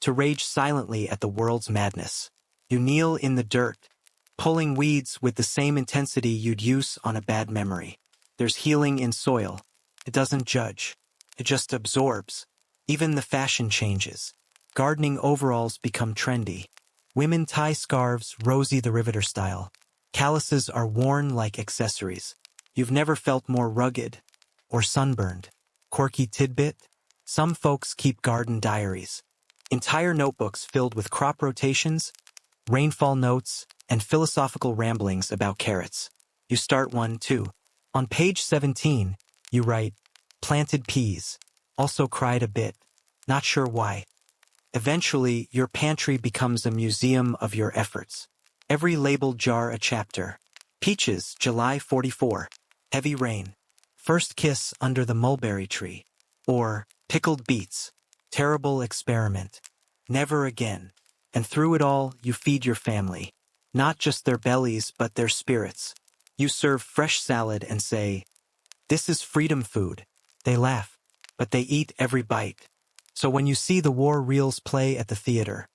to rage silently at the world's madness. You kneel in the dirt, pulling weeds with the same intensity you'd use on a bad memory. There's healing in soil. It doesn't judge. It just absorbs. Even the fashion changes. Gardening overalls become trendy. Women tie scarves Rosie the Riveter style. Calluses are worn like accessories. You've never felt more rugged or sunburned. Quirky tidbit? Some folks keep garden diaries. Entire notebooks filled with crop rotations, rainfall notes, and philosophical ramblings about carrots. You start one, too. On page 17, you write, "Planted peas. Also cried a bit. Not sure why." Eventually, your pantry becomes a museum of your efforts. Every labeled jar a chapter. Peaches, July 44. Heavy rain. First kiss under the mulberry tree. Or, pickled beets. Terrible experiment. Never again. And through it all, you feed your family. Not just their bellies, but their spirits. You serve fresh salad and say, "This is freedom food." They laugh, but they eat every bite. So when you see the war reels play at the theater,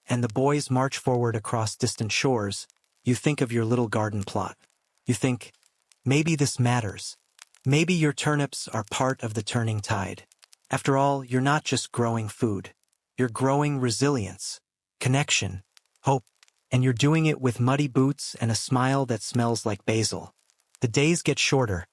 and the boys march forward across distant shores, you think of your little garden plot. You think, maybe this matters. Maybe your turnips are part of the turning tide. After all, you're not just growing food. You're growing resilience, connection, hope, and you're doing it with muddy boots and a smile that smells like basil. The days get shorter,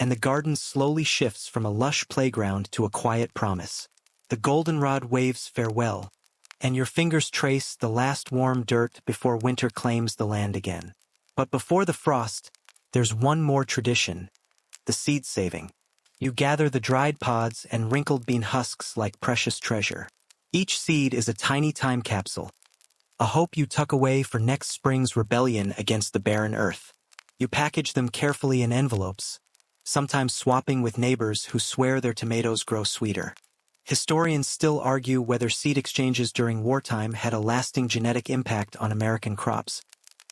and the garden slowly shifts from a lush playground to a quiet promise. The goldenrod waves farewell, and your fingers trace the last warm dirt before winter claims the land again. But before the frost, there's one more tradition, the seed saving. You gather the dried pods and wrinkled bean husks like precious treasure. Each seed is a tiny time capsule, a hope you tuck away for next spring's rebellion against the barren earth. You package them carefully in envelopes, sometimes swapping with neighbors who swear their tomatoes grow sweeter. Historians still argue whether seed exchanges during wartime had a lasting genetic impact on American crops,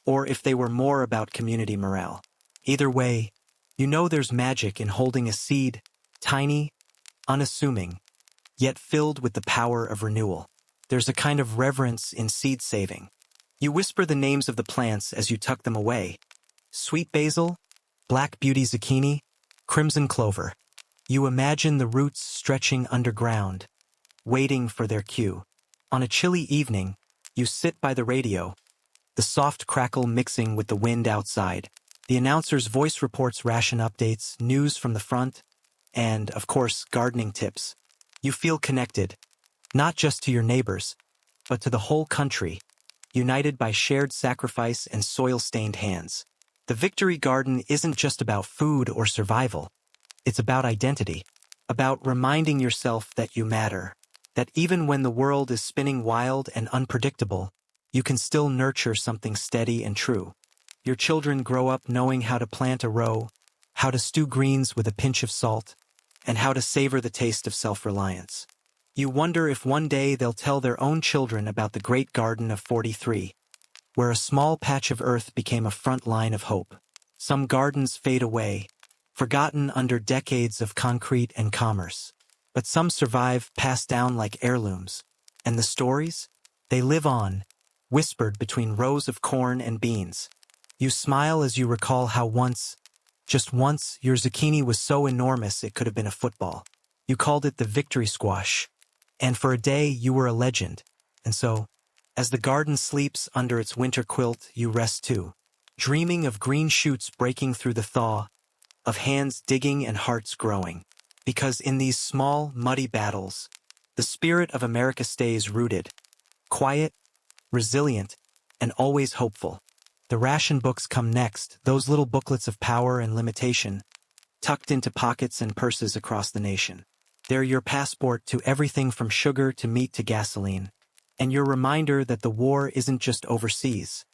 or if they were more about community morale. Either way, you know there's magic in holding a seed, tiny, unassuming, yet filled with the power of renewal. There's a kind of reverence in seed saving. You whisper the names of the plants as you tuck them away. Sweet basil, black beauty zucchini, crimson clover. You imagine the roots stretching underground, waiting for their cue. On a chilly evening, you sit by the radio, the soft crackle mixing with the wind outside. The announcer's voice reports ration updates, news from the front, and, of course, gardening tips. You feel connected, not just to your neighbors, but to the whole country, united by shared sacrifice and soil-stained hands. The Victory Garden isn't just about food or survival. It's about identity, about reminding yourself that you matter, that even when the world is spinning wild and unpredictable, you can still nurture something steady and true. Your children grow up knowing how to plant a row, how to stew greens with a pinch of salt, and how to savor the taste of self-reliance. You wonder if one day they'll tell their own children about the Great Garden of 43, where a small patch of earth became a front line of hope. Some gardens fade away, forgotten under decades of concrete and commerce. But some survive, passed down like heirlooms. And the stories? They live on, whispered between rows of corn and beans. You smile as you recall how once, just once, your zucchini was so enormous it could have been a football. You called it the victory squash. And for a day, you were a legend. And so, as the garden sleeps under its winter quilt, you rest too, dreaming of green shoots breaking through the thaw, of hands digging and hearts growing. Because in these small, muddy battles, the spirit of America stays rooted, quiet, resilient, and always hopeful. The ration books come next, those little booklets of power and limitation, tucked into pockets and purses across the nation. They're your passport to everything from sugar to meat to gasoline, and your reminder that the war isn't just overseas.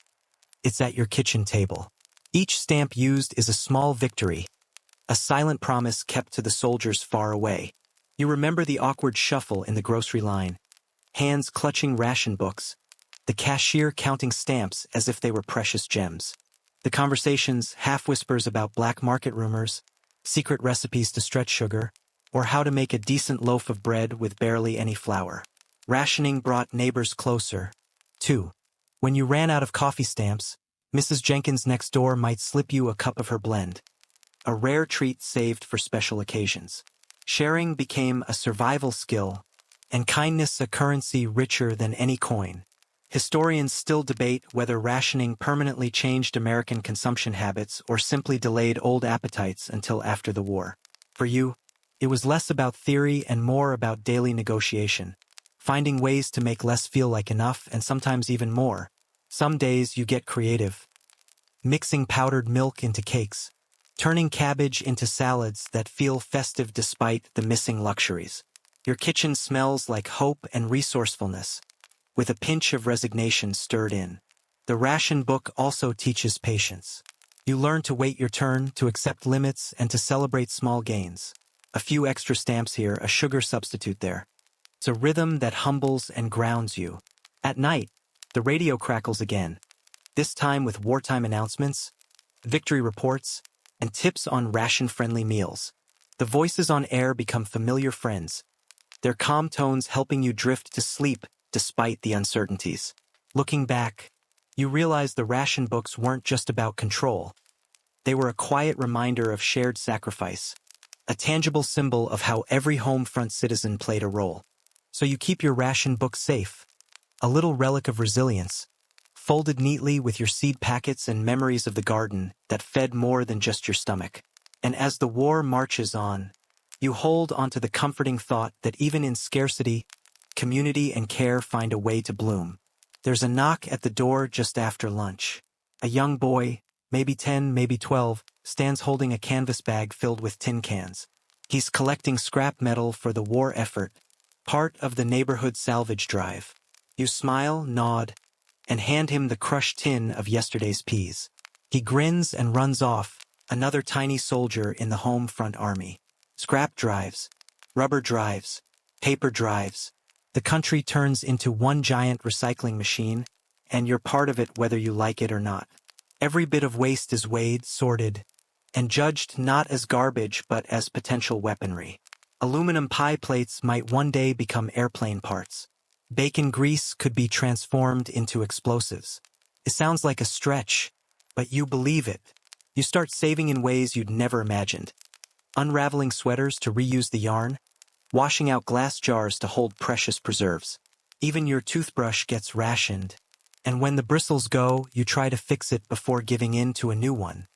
It's at your kitchen table. Each stamp used is a small victory, a silent promise kept to the soldiers far away. You remember the awkward shuffle in the grocery line, hands clutching ration books, the cashier counting stamps as if they were precious gems. The conversations, half-whispers about black market rumors, secret recipes to stretch sugar, or how to make a decent loaf of bread with barely any flour. Rationing brought neighbors closer, too. When you ran out of coffee stamps, Mrs. Jenkins next door might slip you a cup of her blend, a rare treat saved for special occasions. Sharing became a survival skill, and kindness a currency richer than any coin. Historians still debate whether rationing permanently changed American consumption habits or simply delayed old appetites until after the war. For you, it was less about theory and more about daily negotiation, finding ways to make less feel like enough and sometimes even more. Some days you get creative, mixing powdered milk into cakes, turning cabbage into salads that feel festive despite the missing luxuries. Your kitchen smells like hope and resourcefulness, with a pinch of resignation stirred in. The ration book also teaches patience. You learn to wait your turn, to accept limits, and to celebrate small gains. A few extra stamps here, a sugar substitute there. It's a rhythm that humbles and grounds you. At night, the radio crackles again, this time with wartime announcements, victory reports, and tips on ration-friendly meals. The voices on air become familiar friends, their calm tones helping you drift to sleep despite the uncertainties. Looking back, you realize the ration books weren't just about control. They were a quiet reminder of shared sacrifice, a tangible symbol of how every home front citizen played a role. So you keep your ration book safe, a little relic of resilience, folded neatly with your seed packets and memories of the garden that fed more than just your stomach. And as the war marches on, you hold onto the comforting thought that even in scarcity, community and care find a way to bloom. There's a knock at the door just after lunch. A young boy, maybe 10, maybe 12, stands holding a canvas bag filled with tin cans. He's collecting scrap metal for the war effort, part of the neighborhood salvage drive. You smile, nod, and hand him the crushed tin of yesterday's peas. He grins and runs off, another tiny soldier in the home front army. Scrap drives, rubber drives, paper drives. The country turns into one giant recycling machine, and you're part of it whether you like it or not. Every bit of waste is weighed, sorted, and judged not as garbage but as potential weaponry. Aluminum pie plates might one day become airplane parts. Bacon grease could be transformed into explosives. It sounds like a stretch, but you believe it. You start saving in ways you'd never imagined. Unraveling sweaters to reuse the yarn, washing out glass jars to hold precious preserves. Even your toothbrush gets rationed, and when the bristles go, you try to fix it before giving in to a new one.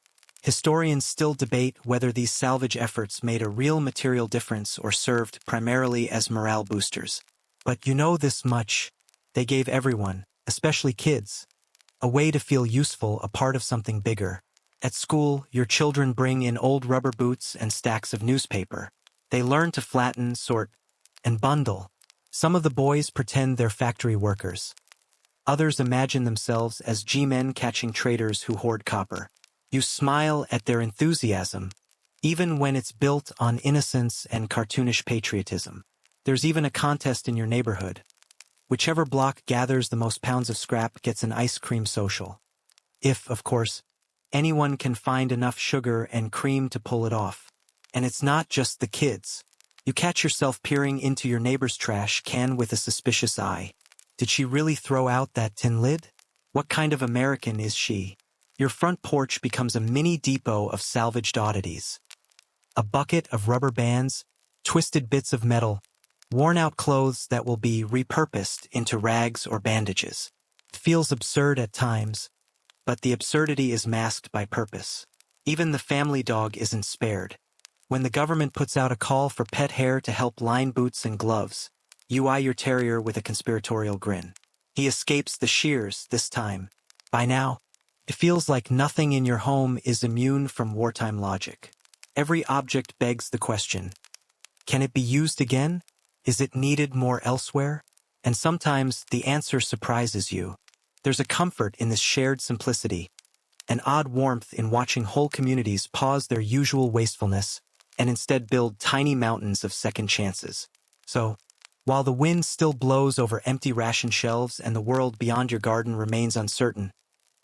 Historians still debate whether these salvage efforts made a real material difference or served primarily as morale boosters. But you know this much: they gave everyone, especially kids, a way to feel useful, a part of something bigger. At school, your children bring in old rubber boots and stacks of newspaper. They learn to flatten, sort, and bundle. Some of the boys pretend they're factory workers. Others imagine themselves as G-men catching traitors who hoard copper. You smile at their enthusiasm, even when it's built on innocence and cartoonish patriotism. There's even a contest in your neighborhood. Whichever block gathers the most pounds of scrap gets an ice cream social. If, of course, anyone can find enough sugar and cream to pull it off. And it's not just the kids. You catch yourself peering into your neighbor's trash can with a suspicious eye. Did she really throw out that tin lid? What kind of American is she? Your front porch becomes a mini depot of salvaged oddities. A bucket of rubber bands, twisted bits of metal, worn-out clothes that will be repurposed into rags or bandages. It feels absurd at times, but the absurdity is masked by purpose. Even the family dog isn't spared. When the government puts out a call for pet hair to help line boots and gloves, you eye your terrier with a conspiratorial grin. He escapes the shears this time. By now, it feels like nothing in your home is immune from wartime logic. Every object begs the question: can it be used again? Is it needed more elsewhere? And sometimes the answer surprises you. There's a comfort in this shared simplicity, an odd warmth in watching whole communities pause their usual wastefulness and instead build tiny mountains of second chances. So, while the wind still blows over empty ration shelves and the world beyond your garden remains uncertain,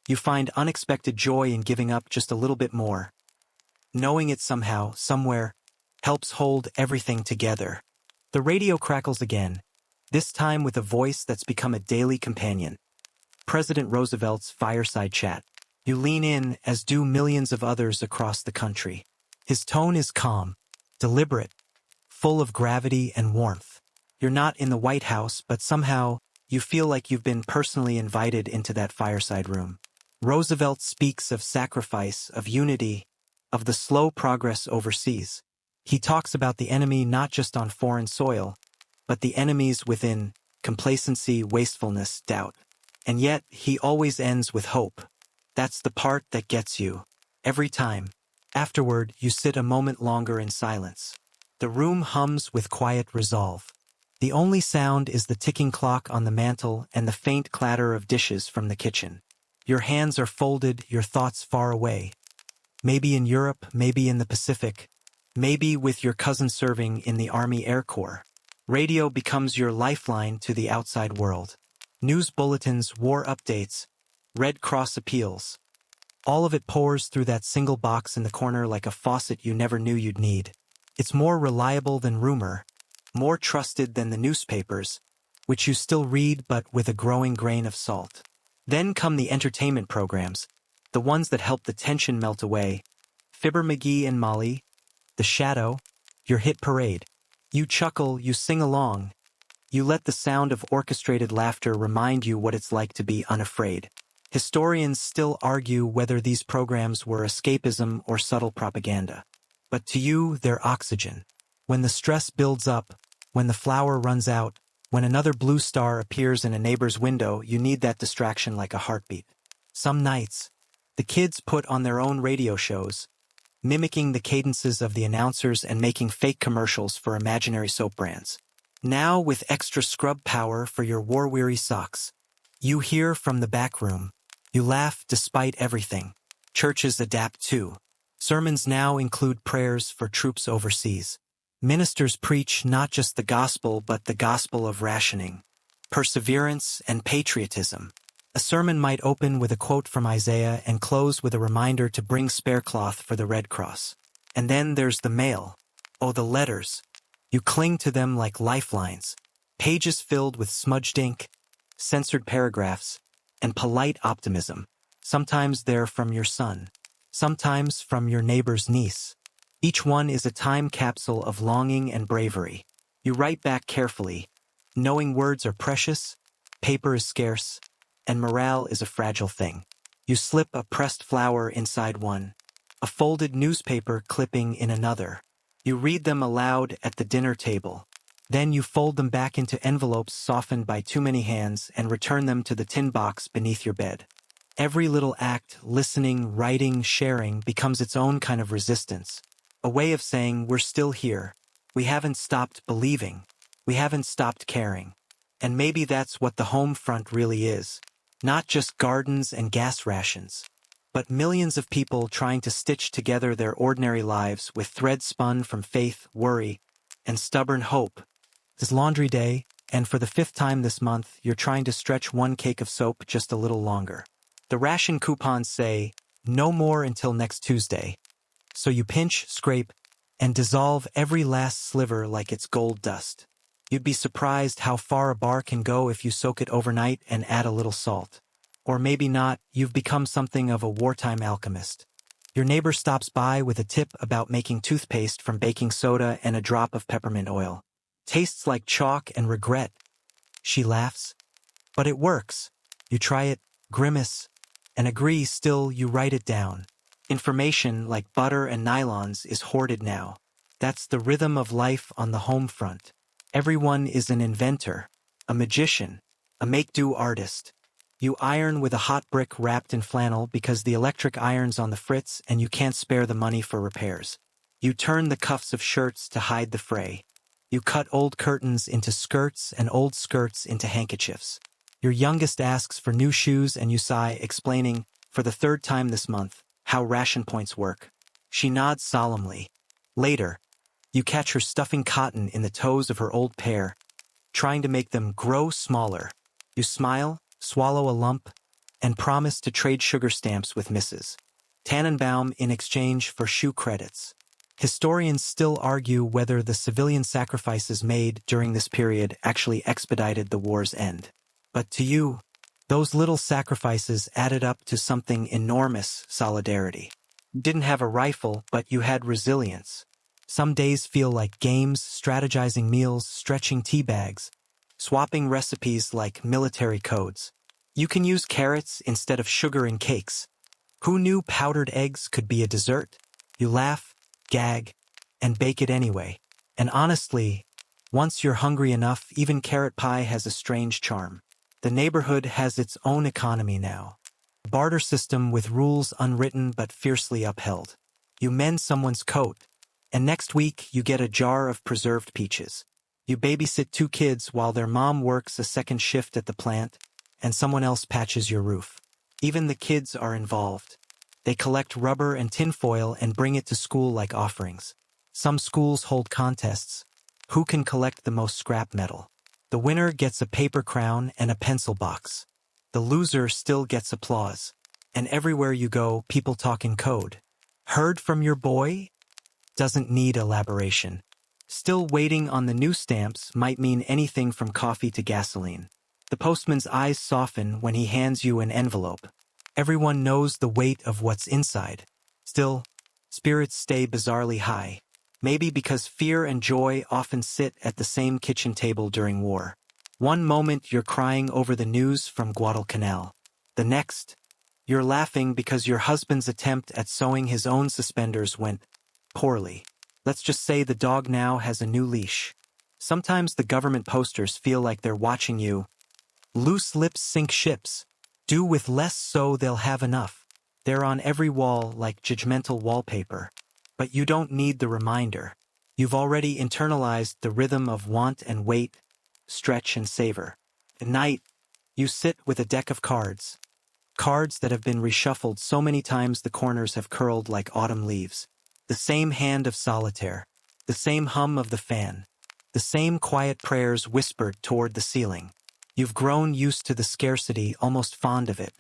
you find unexpected joy in giving up just a little bit more. Knowing it somehow, somewhere, helps hold everything together. The radio crackles again, this time with a voice that's become a daily companion. President Roosevelt's fireside chat. You lean in, as do millions of others across the country. His tone is calm, deliberate, full of gravity and warmth. You're not in the White House, but somehow you feel like you've been personally invited into that fireside room. Roosevelt speaks of sacrifice, of unity, of the slow progress overseas. He talks about the enemy not just on foreign soil, but the enemies within: complacency, wastefulness, doubt. And yet, he always ends with hope. That's the part that gets you. Every time. Afterward, you sit a moment longer in silence. The room hums with quiet resolve. The only sound is the ticking clock on the mantel and the faint clatter of dishes from the kitchen. Your hands are folded, your thoughts far away. Maybe in Europe, maybe in the Pacific, maybe with your cousin serving in the Army Air Corps. Radio becomes your lifeline to the outside world. News bulletins, war updates, Red Cross appeals. All of it pours through that single box in the corner like a faucet you never knew you'd need. It's more reliable than rumor, more trusted than the newspapers, which you still read but with a growing grain of salt. Then come the entertainment programs, the ones that help the tension melt away. Fibber McGee and Molly, The Shadow, your hit parade. You chuckle, you sing along. You let the sound of orchestrated laughter remind you what it's like to be unafraid. Historians still argue whether these programs were escapism or subtle propaganda. But to you, they're oxygen. When the stress builds up, when the flour runs out, when another blue star appears in a neighbor's window, you need that distraction like a heartbeat. Some nights, the kids put on their own radio shows, mimicking the cadences of the announcers and making fake commercials for imaginary soap brands. Now with extra scrub power for your war-weary socks. You hear from the back room. You laugh despite everything. Churches adapt too. Sermons now include prayers for troops overseas. Ministers preach not just the gospel but the gospel of rationing, perseverance, and patriotism. A sermon might open with a quote from Isaiah and close with a reminder to bring spare cloth for the Red Cross. And then there's the mail. Oh, the letters. You cling to them like lifelines. Pages filled with smudged ink, censored paragraphs, and polite optimism. Sometimes they're from your son. Sometimes from your neighbor's niece. Each one is a time capsule of longing and bravery. You write back carefully, knowing words are precious, paper is scarce, and morale is a fragile thing. You slip a pressed flower inside one, a folded newspaper clipping in another. You read them aloud at the dinner table. Then you fold them back into envelopes softened by too many hands and return them to the tin box beneath your bed. Every little act, listening, writing, sharing, becomes its own kind of resistance. A way of saying, we're still here. We haven't stopped believing. We haven't stopped caring. And maybe that's what the home front really is. Not just gardens and gas rations, but millions of people trying to stitch together their ordinary lives with threads spun from faith, worry, and stubborn hope. It's laundry day, and for the 5th time this month, you're trying to stretch one cake of soap just a little longer. The ration coupons say, no more until next Tuesday. So you pinch, scrape, and dissolve every last sliver like it's gold dust. You'd be surprised how far a bar can go if you soak it overnight and add a little salt. Or maybe not, you've become something of a wartime alchemist. Your neighbor stops by with a tip about making toothpaste from baking soda and a drop of peppermint oil. Tastes like chalk and regret. She laughs. But it works. You try it, grimace, and agree. Still you write it down. Information, like butter and nylons, is hoarded now. That's the rhythm of life on the home front. Everyone is an inventor, a magician, a make-do artist. You iron with a hot brick wrapped in flannel because the electric iron's on the fritz and you can't spare the money for repairs. You turn the cuffs of shirts to hide the fray. You cut old curtains into skirts and old skirts into handkerchiefs. Your youngest asks for new shoes and you sigh, explaining, for the 3rd time this month, how ration points work. She nods solemnly. Later, you catch her stuffing cotton in the toes of her old pair, trying to make them grow smaller. You smile, swallow a lump, and promise to trade sugar stamps with Mrs. Tannenbaum in exchange for shoe credits. Historians still argue whether the civilian sacrifices made during this period actually expedited the war's end. But to you, those little sacrifices added up to something enormous: solidarity. You didn't have a rifle, but you had resilience. Some days feel like games, strategizing meals, stretching tea bags, swapping recipes like military codes. You can use carrots instead of sugar in cakes. Who knew powdered eggs could be a dessert? You laugh, gag, and bake it anyway. And honestly, once you're hungry enough, even carrot pie has a strange charm. The neighborhood has its own economy now. A barter system with rules unwritten but fiercely upheld. You mend someone's coat, and next week you get a jar of preserved peaches. You babysit 2 kids while their mom works a second shift at the plant, and someone else patches your roof. Even the kids are involved. They collect rubber and tinfoil and bring it to school like offerings. Some schools hold contests. Who can collect the most scrap metal? The winner gets a paper crown and a pencil box. The loser still gets applause. And everywhere you go, people talk in code. Heard from your boy? Doesn't need elaboration. Still waiting on the new stamps might mean anything from coffee to gasoline. The postman's eyes soften when he hands you an envelope. Everyone knows the weight of what's inside. Still, spirits stay bizarrely high. Maybe because fear and joy often sit at the same kitchen table during war. One moment you're crying over the news from Guadalcanal. The next, you're laughing because your husband's attempt at sewing his own suspenders went poorly. Let's just say the dog now has a new leash. Sometimes the government posters feel like they're watching you. Loose lips sink ships. Do with less so they'll have enough. They're on every wall like judgmental wallpaper. But you don't need the reminder. You've already internalized the rhythm of want and wait, stretch and savor. At night, you sit with a deck of cards. Cards that have been reshuffled so many times the corners have curled like autumn leaves. The same hand of solitaire. The same hum of the fan. The same quiet prayers whispered toward the ceiling. You've grown used to the scarcity, almost fond of it.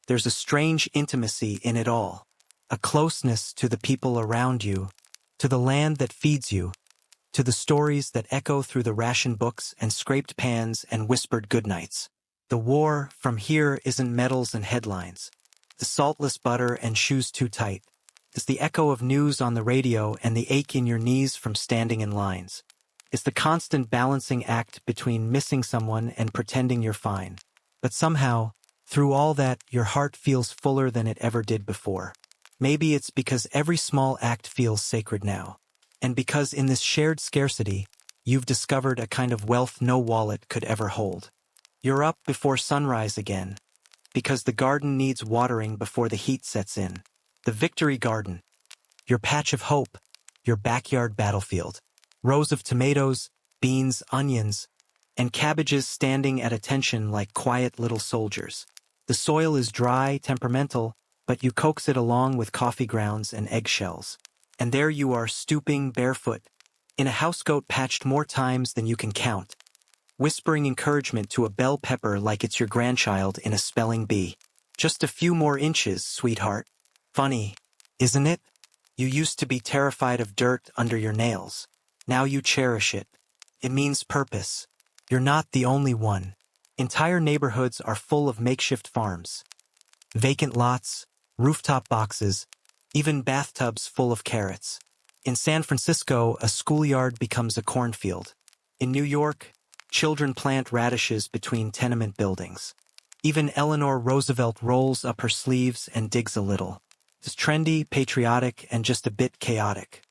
There's a strange intimacy in it all. A closeness to the people around you, to the land that feeds you, to the stories that echo through the ration books and scraped pans and whispered goodnights. The war from here isn't medals and headlines. The saltless butter and shoes too tight. It's the echo of news on the radio and the ache in your knees from standing in lines. It's the constant balancing act between missing someone and pretending you're fine. But somehow, through all that, your heart feels fuller than it ever did before. Maybe it's because every small act feels sacred now. And because in this shared scarcity, you've discovered a kind of wealth no wallet could ever hold. You're up before sunrise again, because the garden needs watering before the heat sets in. The victory garden, your patch of hope, your backyard battlefield. Rows of tomatoes, beans, onions, and cabbages standing at attention like quiet little soldiers. The soil is dry, temperamental, but you coax it along with coffee grounds and eggshells. And there you are, stooping barefoot, in a housecoat patched more times than you can count, whispering encouragement to a bell pepper like it's your grandchild in a spelling bee. Just a few more inches, sweetheart. Funny, isn't it? You used to be terrified of dirt under your nails. Now you cherish it. It means purpose. You're not the only one. Entire neighborhoods are full of makeshift farms. Vacant lots, rooftop boxes, even bathtubs full of carrots. In San Francisco, a schoolyard becomes a cornfield. In New York, children plant radishes between tenement buildings. Even Eleanor Roosevelt rolls up her sleeves and digs a little. It's trendy, patriotic, and just a bit chaotic.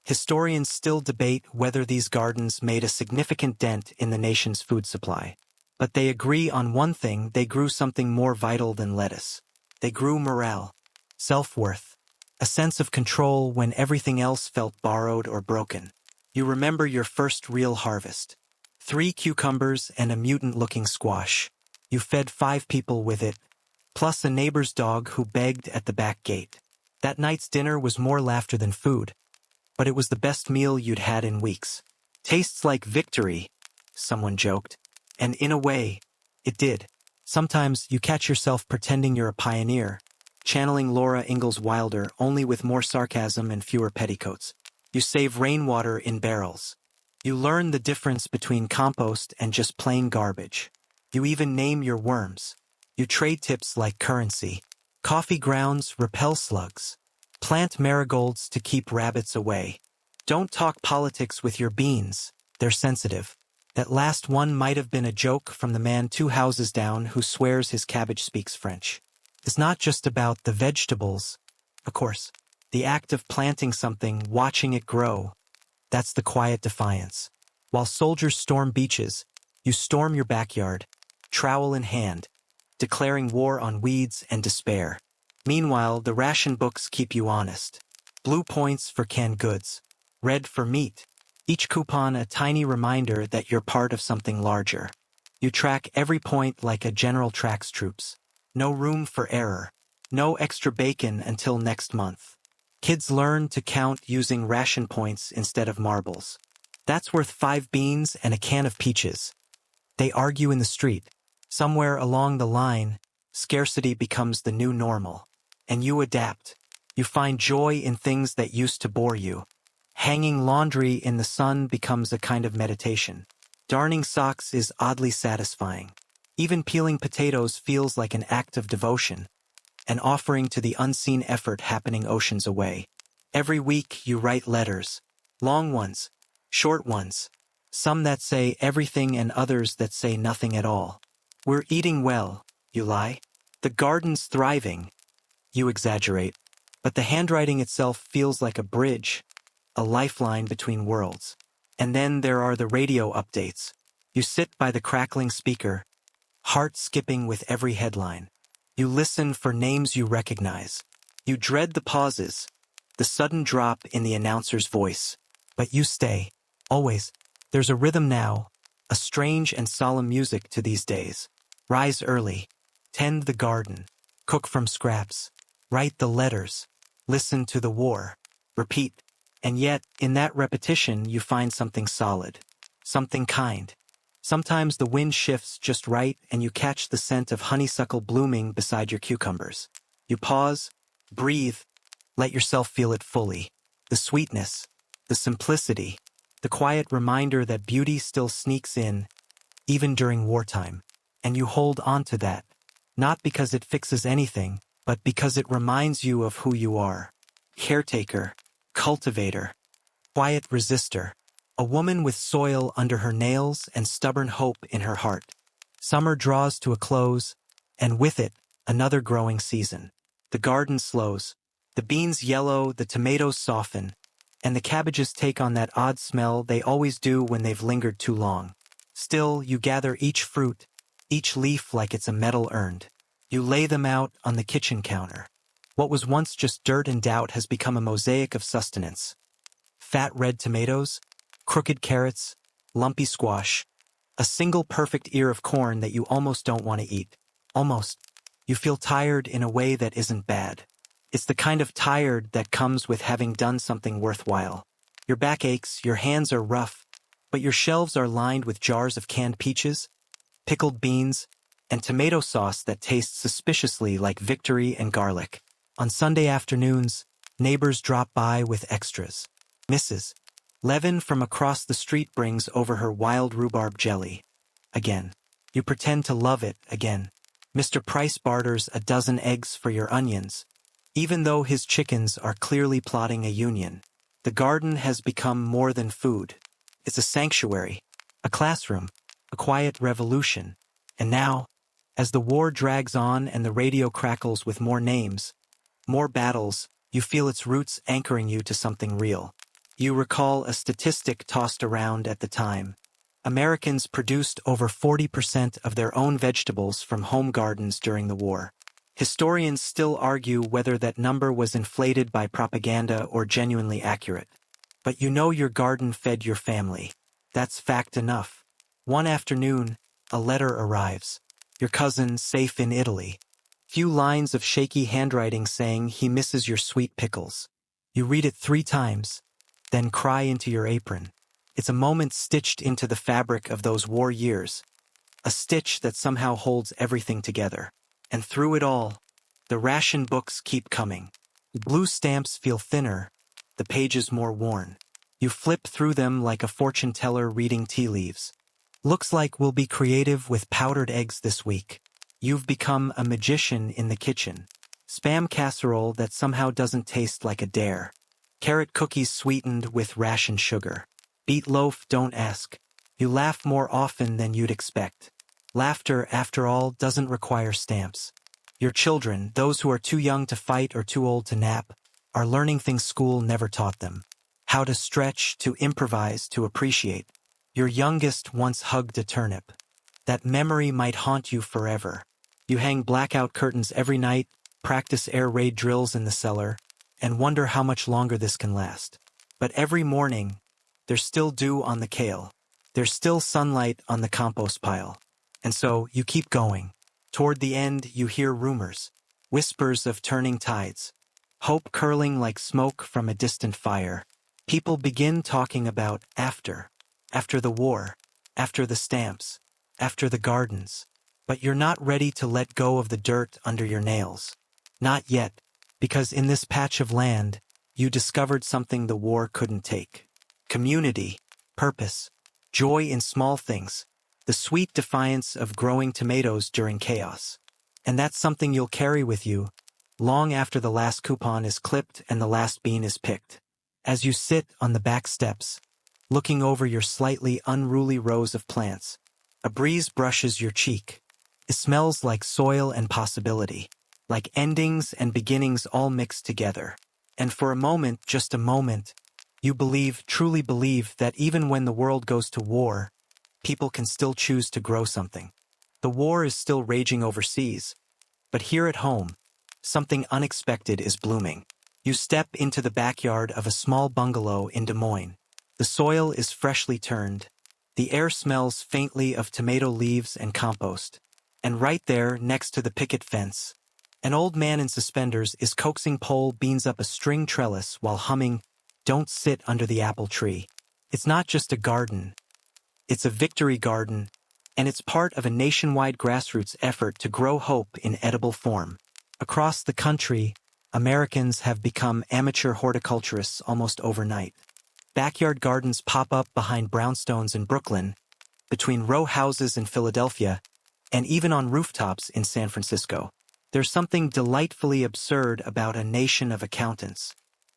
Historians still debate whether these gardens made a significant dent in the nation's food supply. But they agree on one thing: they grew something more vital than lettuce. They grew morale, self-worth, a sense of control when everything else felt borrowed or broken. You remember your first real harvest. 3 cucumbers and a mutant-looking squash. You fed 5 people with it, plus a neighbor's dog who begged at the back gate. That night's dinner was more laughter than food, but it was the best meal you'd had in weeks. Tastes like victory, someone joked. And in a way, it did. Sometimes you catch yourself pretending you're a pioneer, channeling Laura Ingalls Wilder, only with more sarcasm and fewer petticoats. You save rainwater in barrels. You learn the difference between compost and just plain garbage. You even name your worms. You trade tips like currency. Coffee grounds repel slugs. Plant marigolds to keep rabbits away. Don't talk politics with your beans. They're sensitive. That last one might have been a joke from the man 2 houses down who swears his cabbage speaks French. It's not just about the vegetables. Of course, the act of planting something, watching it grow, that's the quiet defiance. While soldiers storm beaches, you storm your backyard, trowel in hand, declaring war on weeds and despair. Meanwhile, the ration books keep you honest. Blue points for canned goods, red for meat. Each coupon a tiny reminder that you're part of something larger. You track every point like a general tracks troops. No room for error. No extra bacon until next month. Kids learn to count using ration points instead of marbles. That's worth 5 beans and a can of peaches. They argue in the street. Somewhere along the line, scarcity becomes the new normal. And you adapt. You find joy in things that used to bore you. Hanging laundry in the sun becomes a kind of meditation. Darning socks is oddly satisfying. Even peeling potatoes feels like an act of devotion, an offering to the unseen effort happening oceans away. Every week you write letters, long ones, short ones, some that say everything and others that say nothing at all. We're eating well, you lie. The garden's thriving, you exaggerate. But the handwriting itself feels like a bridge, a lifeline between worlds. And then there are the radio updates. You sit by the crackling speaker, heart skipping with every headline. You listen for names you recognize. You dread the pauses, the sudden drop in the announcer's voice. But you stay. Always. There's a rhythm now, a strange and solemn music to these days. Rise early. Tend the garden. Cook from scraps. Write the letters. Listen to the war. Repeat. And yet, in that repetition, you find something solid. Something kind. Sometimes the wind shifts just right and you catch the scent of honeysuckle blooming beside your cucumbers. You pause, breathe, let yourself feel it fully. The sweetness, the simplicity, the quiet reminder that beauty still sneaks in, even during wartime. And you hold on to that, not because it fixes anything, but because it reminds you of who you are. Caretaker, cultivator, quiet resistor. A woman with soil under her nails and stubborn hope in her heart. Summer draws to a close, and with it, another growing season. The garden slows. The beans yellow, the tomatoes soften, and the cabbages take on that odd smell they always do when they've lingered too long. Still, you gather each fruit, each leaf like it's a medal earned. You lay them out on the kitchen counter. What was once just dirt and doubt has become a mosaic of sustenance. Fat red tomatoes, crooked carrots, lumpy squash, a single perfect ear of corn that you almost don't want to eat. Almost. You feel tired in a way that isn't bad. It's the kind of tired that comes with having done something worthwhile. Your back aches, your hands are rough, but your shelves are lined with jars of canned peaches, pickled beans, and tomato sauce that tastes suspiciously like victory and garlic. On Sunday afternoons, neighbors drop by with extras. Mrs. Levin from across the street brings over her wild rhubarb jelly. Again. You pretend to love it again. Mr. Price barters a dozen eggs for your onions, even though his chickens are clearly plotting a union. The garden has become more than food. It's a sanctuary, a classroom, a quiet revolution. And now, as the war drags on and the radio crackles with more names, more battles, you feel its roots anchoring you to something real. You recall a statistic tossed around at the time. Americans produced over 40% of their own vegetables from home gardens during the war. Historians still argue whether that number was inflated by propaganda or genuinely accurate. But you know your garden fed your family. That's fact enough. One afternoon, a letter arrives. Your cousin, safe in Italy. Few lines of shaky handwriting saying he misses your sweet pickles. You read it 3 times, then cry into your apron. It's a moment stitched into the fabric of those war years. A stitch that somehow holds everything together. And through it all, the ration books keep coming. The blue stamps feel thinner, the pages more worn. You flip through them like a fortune teller reading tea leaves. Looks like we'll be creative with powdered eggs this week. You've become a magician in the kitchen. Spam casserole that somehow doesn't taste like a dare. Carrot cookies sweetened with ration sugar. Beet loaf, don't ask. You laugh more often than you'd expect. Laughter, after all, doesn't require stamps. Your children, those who are too young to fight or too old to nap, are learning things school never taught them. How to stretch, to improvise, to appreciate. Your youngest once hugged a turnip. That memory might haunt you forever. You hang blackout curtains every night, practice air raid drills in the cellar, and wonder how much longer this can last. But every morning, there's still dew on the kale. There's still sunlight on the compost pile. And so, you keep going. Toward the end, you hear rumors. Whispers of turning tides. Hope curling like smoke from a distant fire. People begin talking about after. After the war. After the stamps. After the gardens. But you're not ready to let go of the dirt under your nails. Not yet, because in this patch of land, you discovered something the war couldn't take. Community, purpose, joy in small things, the sweet defiance of growing tomatoes during chaos. And that's something you'll carry with you, long after the last coupon is clipped and the last bean is picked. As you sit on the back steps, looking over your slightly unruly rows of plants, a breeze brushes your cheek. It smells like soil and possibility, like endings and beginnings all mixed together. And for a moment, just a moment, you believe, truly believe, that even when the world goes to war, people can still choose to grow something. The war is still raging overseas, but here at home, something unexpected is blooming. You step into the backyard of a small bungalow in Des Moines. The soil is freshly turned. The air smells faintly of tomato leaves and compost. And right there, next to the picket fence, an old man in suspenders is coaxing pole beans up a string trellis while humming, "Don't sit under the apple tree." It's not just a garden. It's a victory garden, and it's part of a nationwide grassroots effort to grow hope in edible form. Across the country, Americans have become amateur horticulturists almost overnight. Backyard gardens pop up behind brownstones in Brooklyn, between row houses in Philadelphia, and even on rooftops in San Francisco. There's something delightfully absurd about a nation of accountants,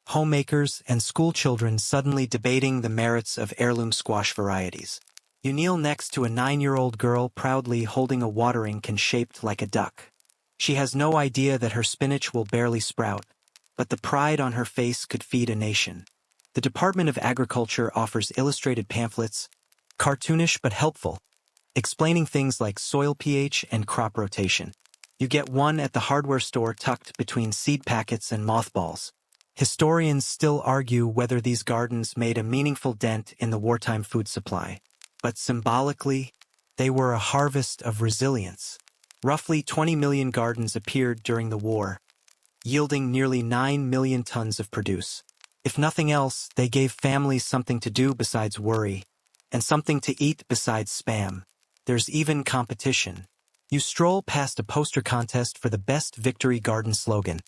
homemakers, and schoolchildren suddenly debating the merits of heirloom squash varieties. You kneel next to a 9-year-old girl proudly holding a watering can shaped like a duck. She has no idea that her spinach will barely sprout, but the pride on her face could feed a nation. The Department of Agriculture offers illustrated pamphlets, cartoonish but helpful, explaining things like soil pH and crop rotation. You get one at the hardware store tucked between seed packets and mothballs. Historians still argue whether these gardens made a meaningful dent in the wartime food supply. But symbolically, they were a harvest of resilience. Roughly 20 million gardens appeared during the war, yielding nearly 9 million tons of produce. If nothing else, they gave families something to do besides worry, and something to eat besides spam. There's even competition. You stroll past a poster contest for the best victory garden slogan.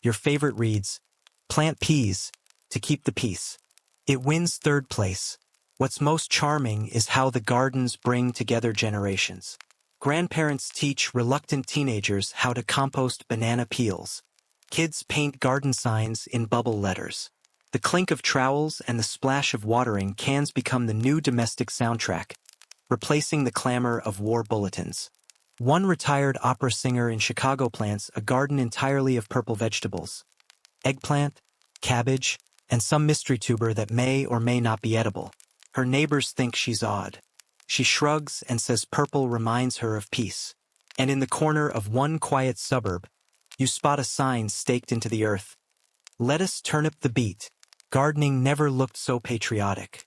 Your favorite reads, "Plant peas to keep the peace." It wins third place. What's most charming is how the gardens bring together generations. Grandparents teach reluctant teenagers how to compost banana peels. Kids paint garden signs in bubble letters. The clink of trowels and the splash of watering cans become the new domestic soundtrack, replacing the clamor of war bulletins. One retired opera singer in Chicago plants a garden entirely of purple vegetables: eggplant, cabbage, and some mystery tuber that may or may not be edible. Her neighbors think she's odd. She shrugs and says purple reminds her of peace. And in the corner of one quiet suburb, you spot a sign staked into the earth. "Lettuce turnip the beet." Gardening never looked so patriotic.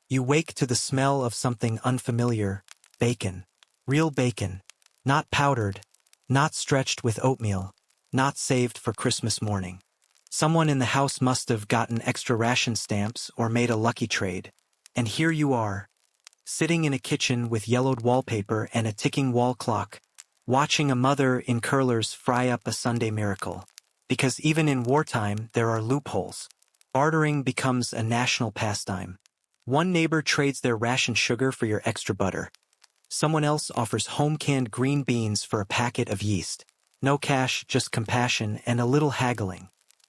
You wake to the smell of something unfamiliar: bacon. Real bacon. Not powdered, not stretched with oatmeal, not saved for Christmas morning. Someone in the house must have gotten extra ration stamps or made a lucky trade. And here you are, sitting in a kitchen with yellowed wallpaper and a ticking wall clock, watching a mother in curlers fry up a Sunday miracle. Because even in wartime, there are loopholes. Bartering becomes a national pastime. One neighbor trades their ration sugar for your extra butter. Someone else offers home-canned green beans for a packet of yeast. No cash, just compassion and a little haggling.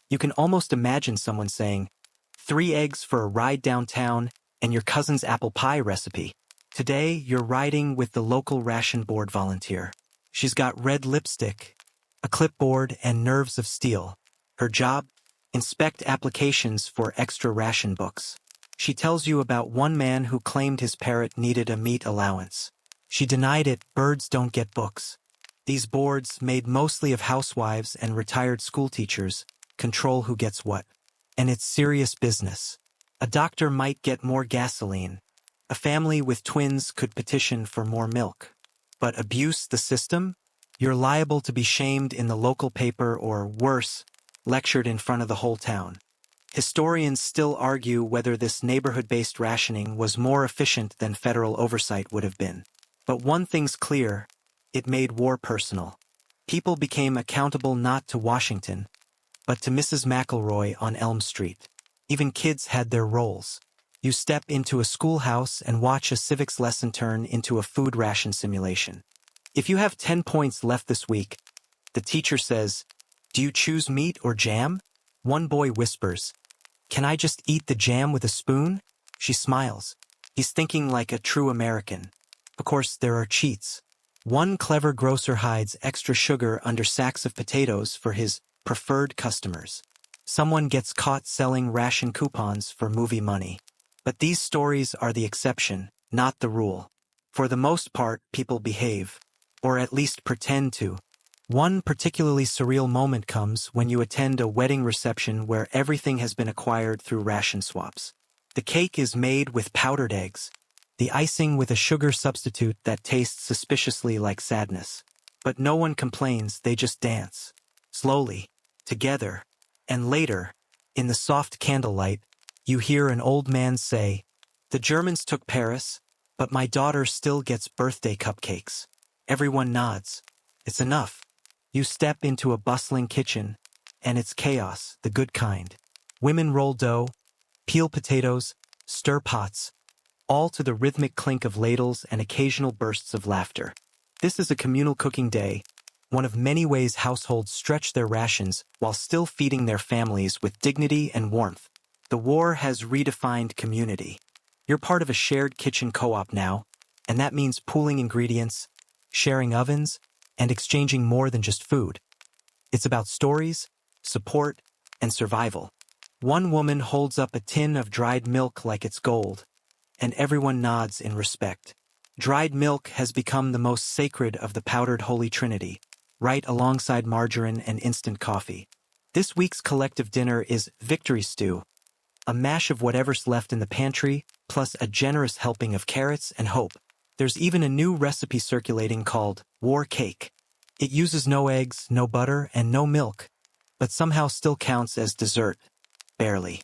You can almost imagine someone saying, 3 eggs for a ride downtown and your cousin's apple pie recipe. Today, you're riding with the local ration board volunteer. She's got red lipstick, a clipboard, and nerves of steel. Her job? Inspect applications for extra ration books. She tells you about one man who claimed his parrot needed a meat allowance. She denied it. Birds don't get books. These boards, made mostly of housewives and retired schoolteachers, control who gets what. And it's serious business. A doctor might get more gasoline. A family with twins could petition for more milk. But abuse the system? You're liable to be shamed in the local paper or, worse, lectured in front of the whole town. Historians still argue whether this neighborhood-based rationing was more efficient than federal oversight would have been. But one thing's clear: it made war personal. People became accountable not to Washington, but to Mrs. McElroy on Elm Street. Even kids had their roles. You step into a schoolhouse and watch a civics lesson turn into a food ration simulation. If you have 10 points left this week, the teacher says, "Do you choose meat or jam?" One boy whispers, "Can I just eat the jam with a spoon?" She smiles. He's thinking like a true American. Of course, there are cheats. One clever grocer hides extra sugar under sacks of potatoes for his preferred customers. Someone gets caught selling ration coupons for movie money. But these stories are the exception, not the rule. For the most part, people behave, or at least pretend to. One particularly surreal moment comes when you attend a wedding reception where everything has been acquired through ration swaps. The cake is made with powdered eggs, the icing with a sugar substitute that tastes suspiciously like sadness. But no one complains, they just dance. Slowly, together, and later, in the soft candlelight, you hear an old man say, "The Germans took Paris, but my daughter still gets birthday cupcakes." Everyone nods. It's enough. You step into a bustling kitchen, and it's chaos, the good kind. Women roll dough, peel potatoes, stir pots, all to the rhythmic clink of ladles and occasional bursts of laughter. This is a communal cooking day, one of many ways households stretch their rations while still feeding their families with dignity and warmth. The war has redefined community. You're part of a shared kitchen co-op now, and that means pooling ingredients, sharing ovens, and exchanging more than just food. It's about stories, support, and survival. One woman holds up a tin of dried milk like it's gold, and everyone nods in respect. Dried milk has become the most sacred of the powdered Holy Trinity, right alongside margarine and instant coffee. This week's collective dinner is victory stew, a mash of whatever's left in the pantry, plus a generous helping of carrots and hope. There's even a new recipe circulating called war cake. It uses no eggs, no butter, and no milk, but somehow still counts as dessert. Barely.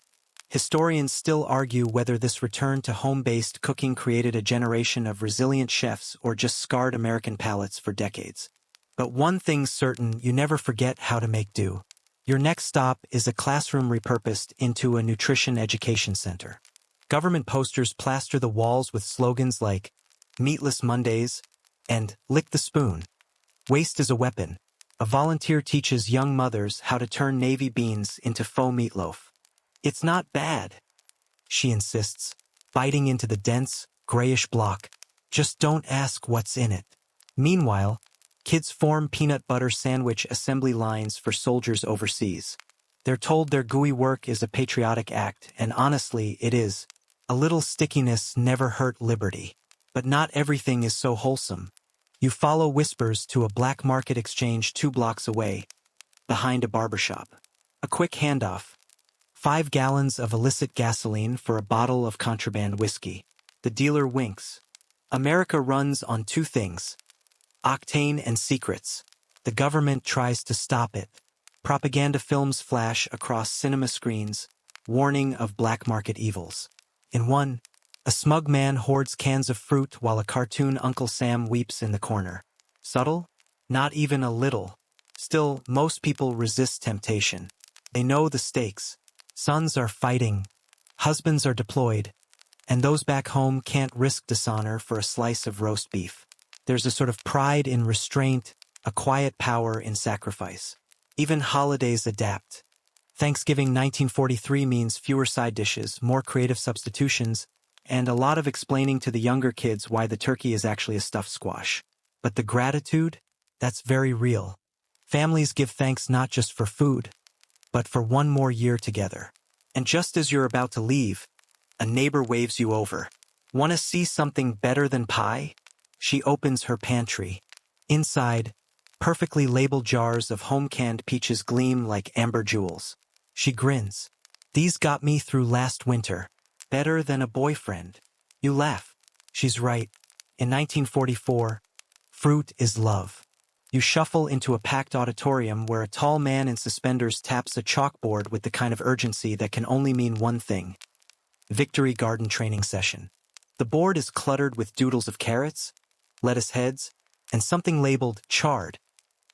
Historians still argue whether this return to home-based cooking created a generation of resilient chefs or just scarred American palates for decades. But one thing's certain, you never forget how to make do. Your next stop is a classroom repurposed into a nutrition education center. Government posters plaster the walls with slogans like "Meatless Mondays" and "Lick the Spoon." Waste is a weapon. A volunteer teaches young mothers how to turn navy beans into faux meatloaf. "It's not bad," she insists, biting into the dense, grayish block. "Just don't ask what's in it." Meanwhile, kids form peanut butter sandwich assembly lines for soldiers overseas. They're told their gooey work is a patriotic act, and honestly, it is. A little stickiness never hurt liberty. But not everything is so wholesome. You follow whispers to a black market exchange 2 blocks away, behind a barbershop. A quick handoff. 5 gallons of illicit gasoline for a bottle of contraband whiskey. The dealer winks. America runs on 2 things: octane and secrets. The government tries to stop it. Propaganda films flash across cinema screens, warning of black market evils. In one, a smug man hoards cans of fruit while a cartoon Uncle Sam weeps in the corner. Subtle? Not even a little. Still, most people resist temptation. They know the stakes. Sons are fighting, husbands are deployed, and those back home can't risk dishonor for a slice of roast beef. There's a sort of pride in restraint, a quiet power in sacrifice. Even holidays adapt. Thanksgiving 1943 means fewer side dishes, more creative substitutions, and a lot of explaining to the younger kids why the turkey is actually a stuffed squash. But the gratitude? That's very real. Families give thanks not just for food, but for one more year together. And just as you're about to leave, a neighbor waves you over. "Want to see something better than pie?" She opens her pantry. Inside, perfectly labeled jars of home-canned peaches gleam like amber jewels. She grins. "These got me through last winter. Better than a boyfriend." You laugh. She's right. In 1944, fruit is love. You shuffle into a packed auditorium where a tall man in suspenders taps a chalkboard with the kind of urgency that can only mean one thing: Victory Garden Training Session. The board is cluttered with doodles of carrots, lettuce heads, and something labeled chard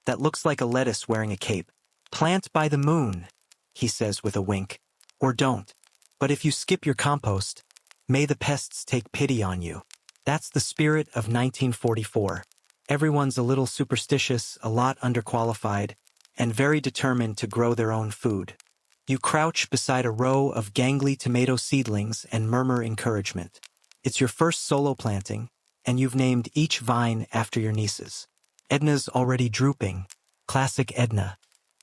that looks like a lettuce wearing a cape. "Plant by the moon," he says with a wink. "Or don't. But if you skip your compost, may the pests take pity on you." That's the spirit of 1944. Everyone's a little superstitious, a lot underqualified, and very determined to grow their own food. You crouch beside a row of gangly tomato seedlings and murmur encouragement. It's your first solo planting, and you've named each vine after your nieces. Edna's already drooping. Classic Edna.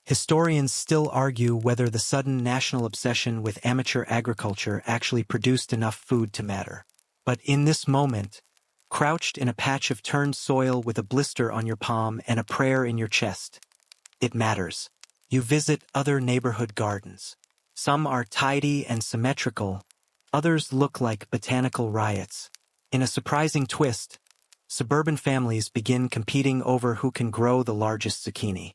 Historians still argue whether the sudden national obsession with amateur agriculture actually produced enough food to matter. But in this moment, crouched in a patch of turned soil with a blister on your palm and a prayer in your chest. It matters. You visit other neighborhood gardens. Some are tidy and symmetrical, others look like botanical riots. In a surprising twist, suburban families begin competing over who can grow the largest zucchini.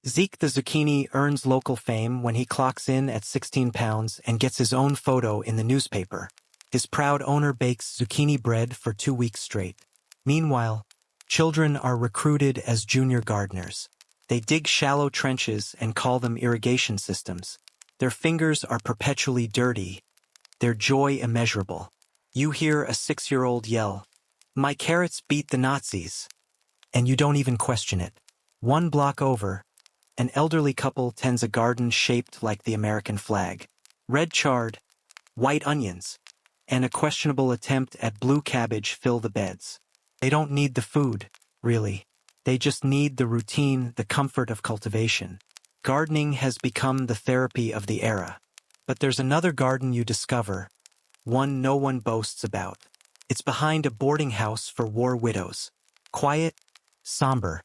Zeke the zucchini earns local fame when he clocks in at 16 pounds and gets his own photo in the newspaper. His proud owner bakes zucchini bread for 2 weeks straight. Meanwhile, children are recruited as junior gardeners. They dig shallow trenches and call them irrigation systems. Their fingers are perpetually dirty, their joy immeasurable. You hear a 6-year-old yell, "My carrots beat the Nazis," and you don't even question it. 1 block over, an elderly couple tends a garden shaped like the American flag. Red chard, white onions, and a questionable attempt at blue cabbage fill the beds. They don't need the food, really. They just need the routine, the comfort of cultivation. Gardening has become the therapy of the era. But there's another garden you discover, one no one boasts about. It's behind a boarding house for war widows. Quiet, somber,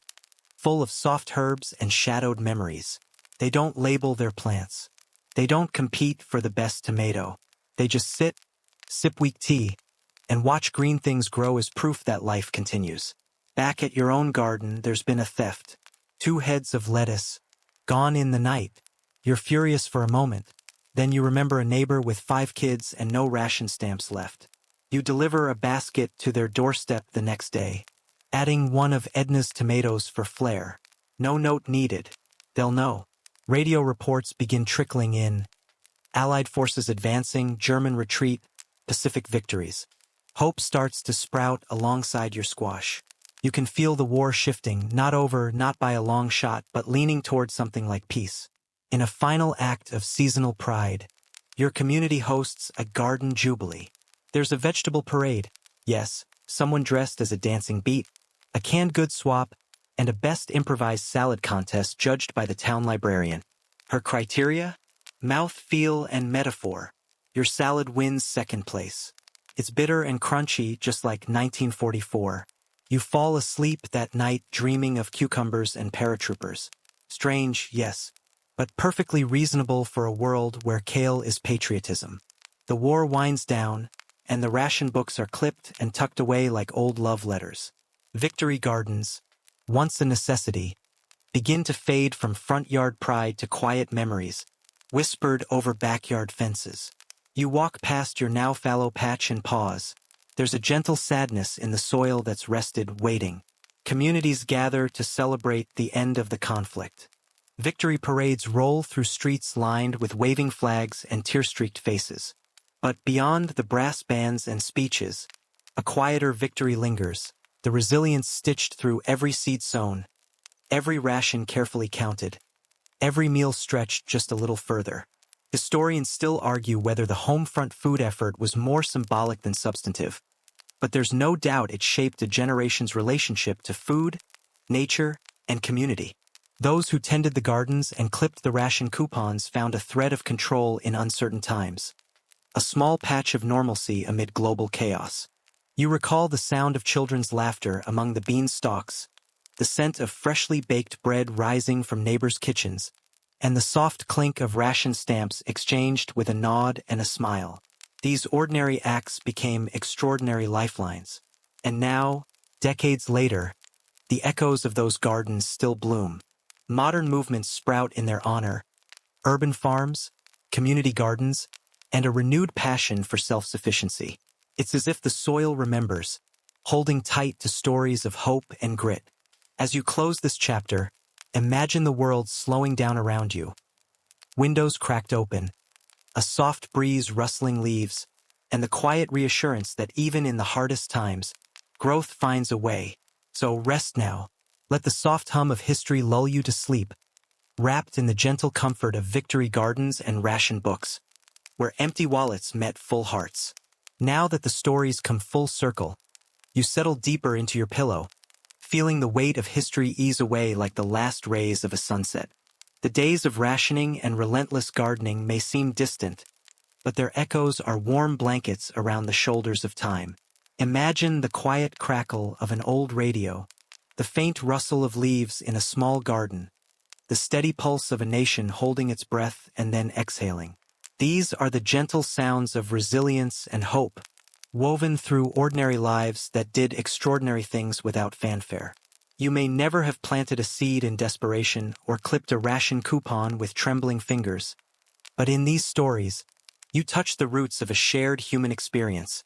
full of soft herbs and shadowed memories. They don't label their plants. They don't compete for the best tomato. They just sit, sip weak tea, and watch green things grow as proof that life continues. Back at your own garden, there's been a theft. 2 heads of lettuce, gone in the night. You're furious for a moment. Then you remember a neighbor with 5 kids and no ration stamps left. You deliver a basket to their doorstep the next day, adding one of Edna's tomatoes for flair. No note needed. They'll know. Radio reports begin trickling in. Allied forces advancing, German retreat, Pacific victories. Hope starts to sprout alongside your squash. You can feel the war shifting, not over, not by a long shot, but leaning towards something like peace. In a final act of seasonal pride, your community hosts a garden jubilee. There's a vegetable parade. Yes, someone dressed as a dancing beet, a canned goods swap, and a best improvised salad contest judged by the town librarian. Her criteria? Mouth feel and metaphor. Your salad wins 2nd place. It's bitter and crunchy, just like 1944. You fall asleep that night dreaming of cucumbers and paratroopers. Strange, yes, but perfectly reasonable for a world where kale is patriotism. The war winds down, and the ration books are clipped and tucked away like old love letters. Victory gardens, once a necessity, begin to fade from front yard pride to quiet memories, whispered over backyard fences. You walk past your now fallow patch and pause. There's a gentle sadness in the soil that's rested, waiting. Communities gather to celebrate the end of the conflict. Victory parades roll through streets lined with waving flags and tear-streaked faces. But beyond the brass bands and speeches, a quieter victory lingers, the resilience stitched through every seed sown, every ration carefully counted, every meal stretched just a little further. Historians still argue whether the home front food effort was more symbolic than substantive, but there's no doubt it shaped a generation's relationship to food, nature, and community. Those who tended the gardens and clipped the ration coupons found a thread of control in uncertain times, a small patch of normalcy amid global chaos. You recall the sound of children's laughter among the bean stalks, the scent of freshly baked bread rising from neighbors' kitchens, and the soft clink of ration stamps exchanged with a nod and a smile. These ordinary acts became extraordinary lifelines. And now, decades later, the echoes of those gardens still bloom. Modern movements sprout in their honor, urban farms, community gardens, and a renewed passion for self-sufficiency. It's as if the soil remembers, holding tight to stories of hope and grit. As you close this chapter, imagine the world slowing down around you. Windows cracked open, a soft breeze rustling leaves, and the quiet reassurance that even in the hardest times, growth finds a way. So rest now. Let the soft hum of history lull you to sleep, wrapped in the gentle comfort of victory gardens and ration books, where empty wallets met full hearts. Now that the stories come full circle, you settle deeper into your pillow, feeling the weight of history ease away like the last rays of a sunset. The days of rationing and relentless gardening may seem distant, but their echoes are warm blankets around the shoulders of time. Imagine the quiet crackle of an old radio, the faint rustle of leaves in a small garden, the steady pulse of a nation holding its breath and then exhaling. These are the gentle sounds of resilience and hope, woven through ordinary lives that did extraordinary things without fanfare. You may never have planted a seed in desperation or clipped a ration coupon with trembling fingers, but in these stories, you touch the roots of a shared human experience,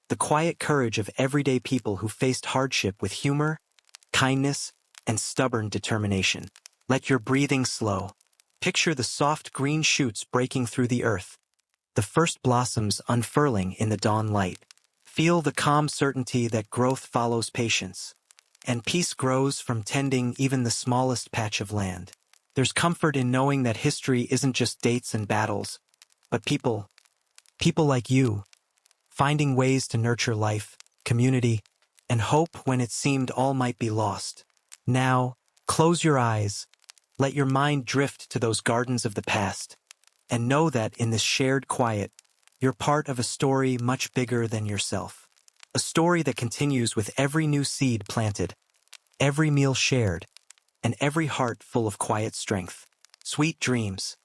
the quiet courage of everyday people who faced hardship with humor, kindness, and stubborn determination. Let your breathing slow. Picture the soft green shoots breaking through the earth, the first blossoms unfurling in the dawn light. Feel the calm certainty that growth follows patience, and peace grows from tending even the smallest patch of land. There's comfort in knowing that history isn't just dates and battles, but people like you, finding ways to nurture life, community, and hope when it seemed all might be lost. Now, close your eyes, let your mind drift to those gardens of the past, and know that in this shared quiet, you're part of a story much bigger than yourself. A story that continues with every new seed planted, every meal shared, and every heart full of quiet strength. Sweet dreams.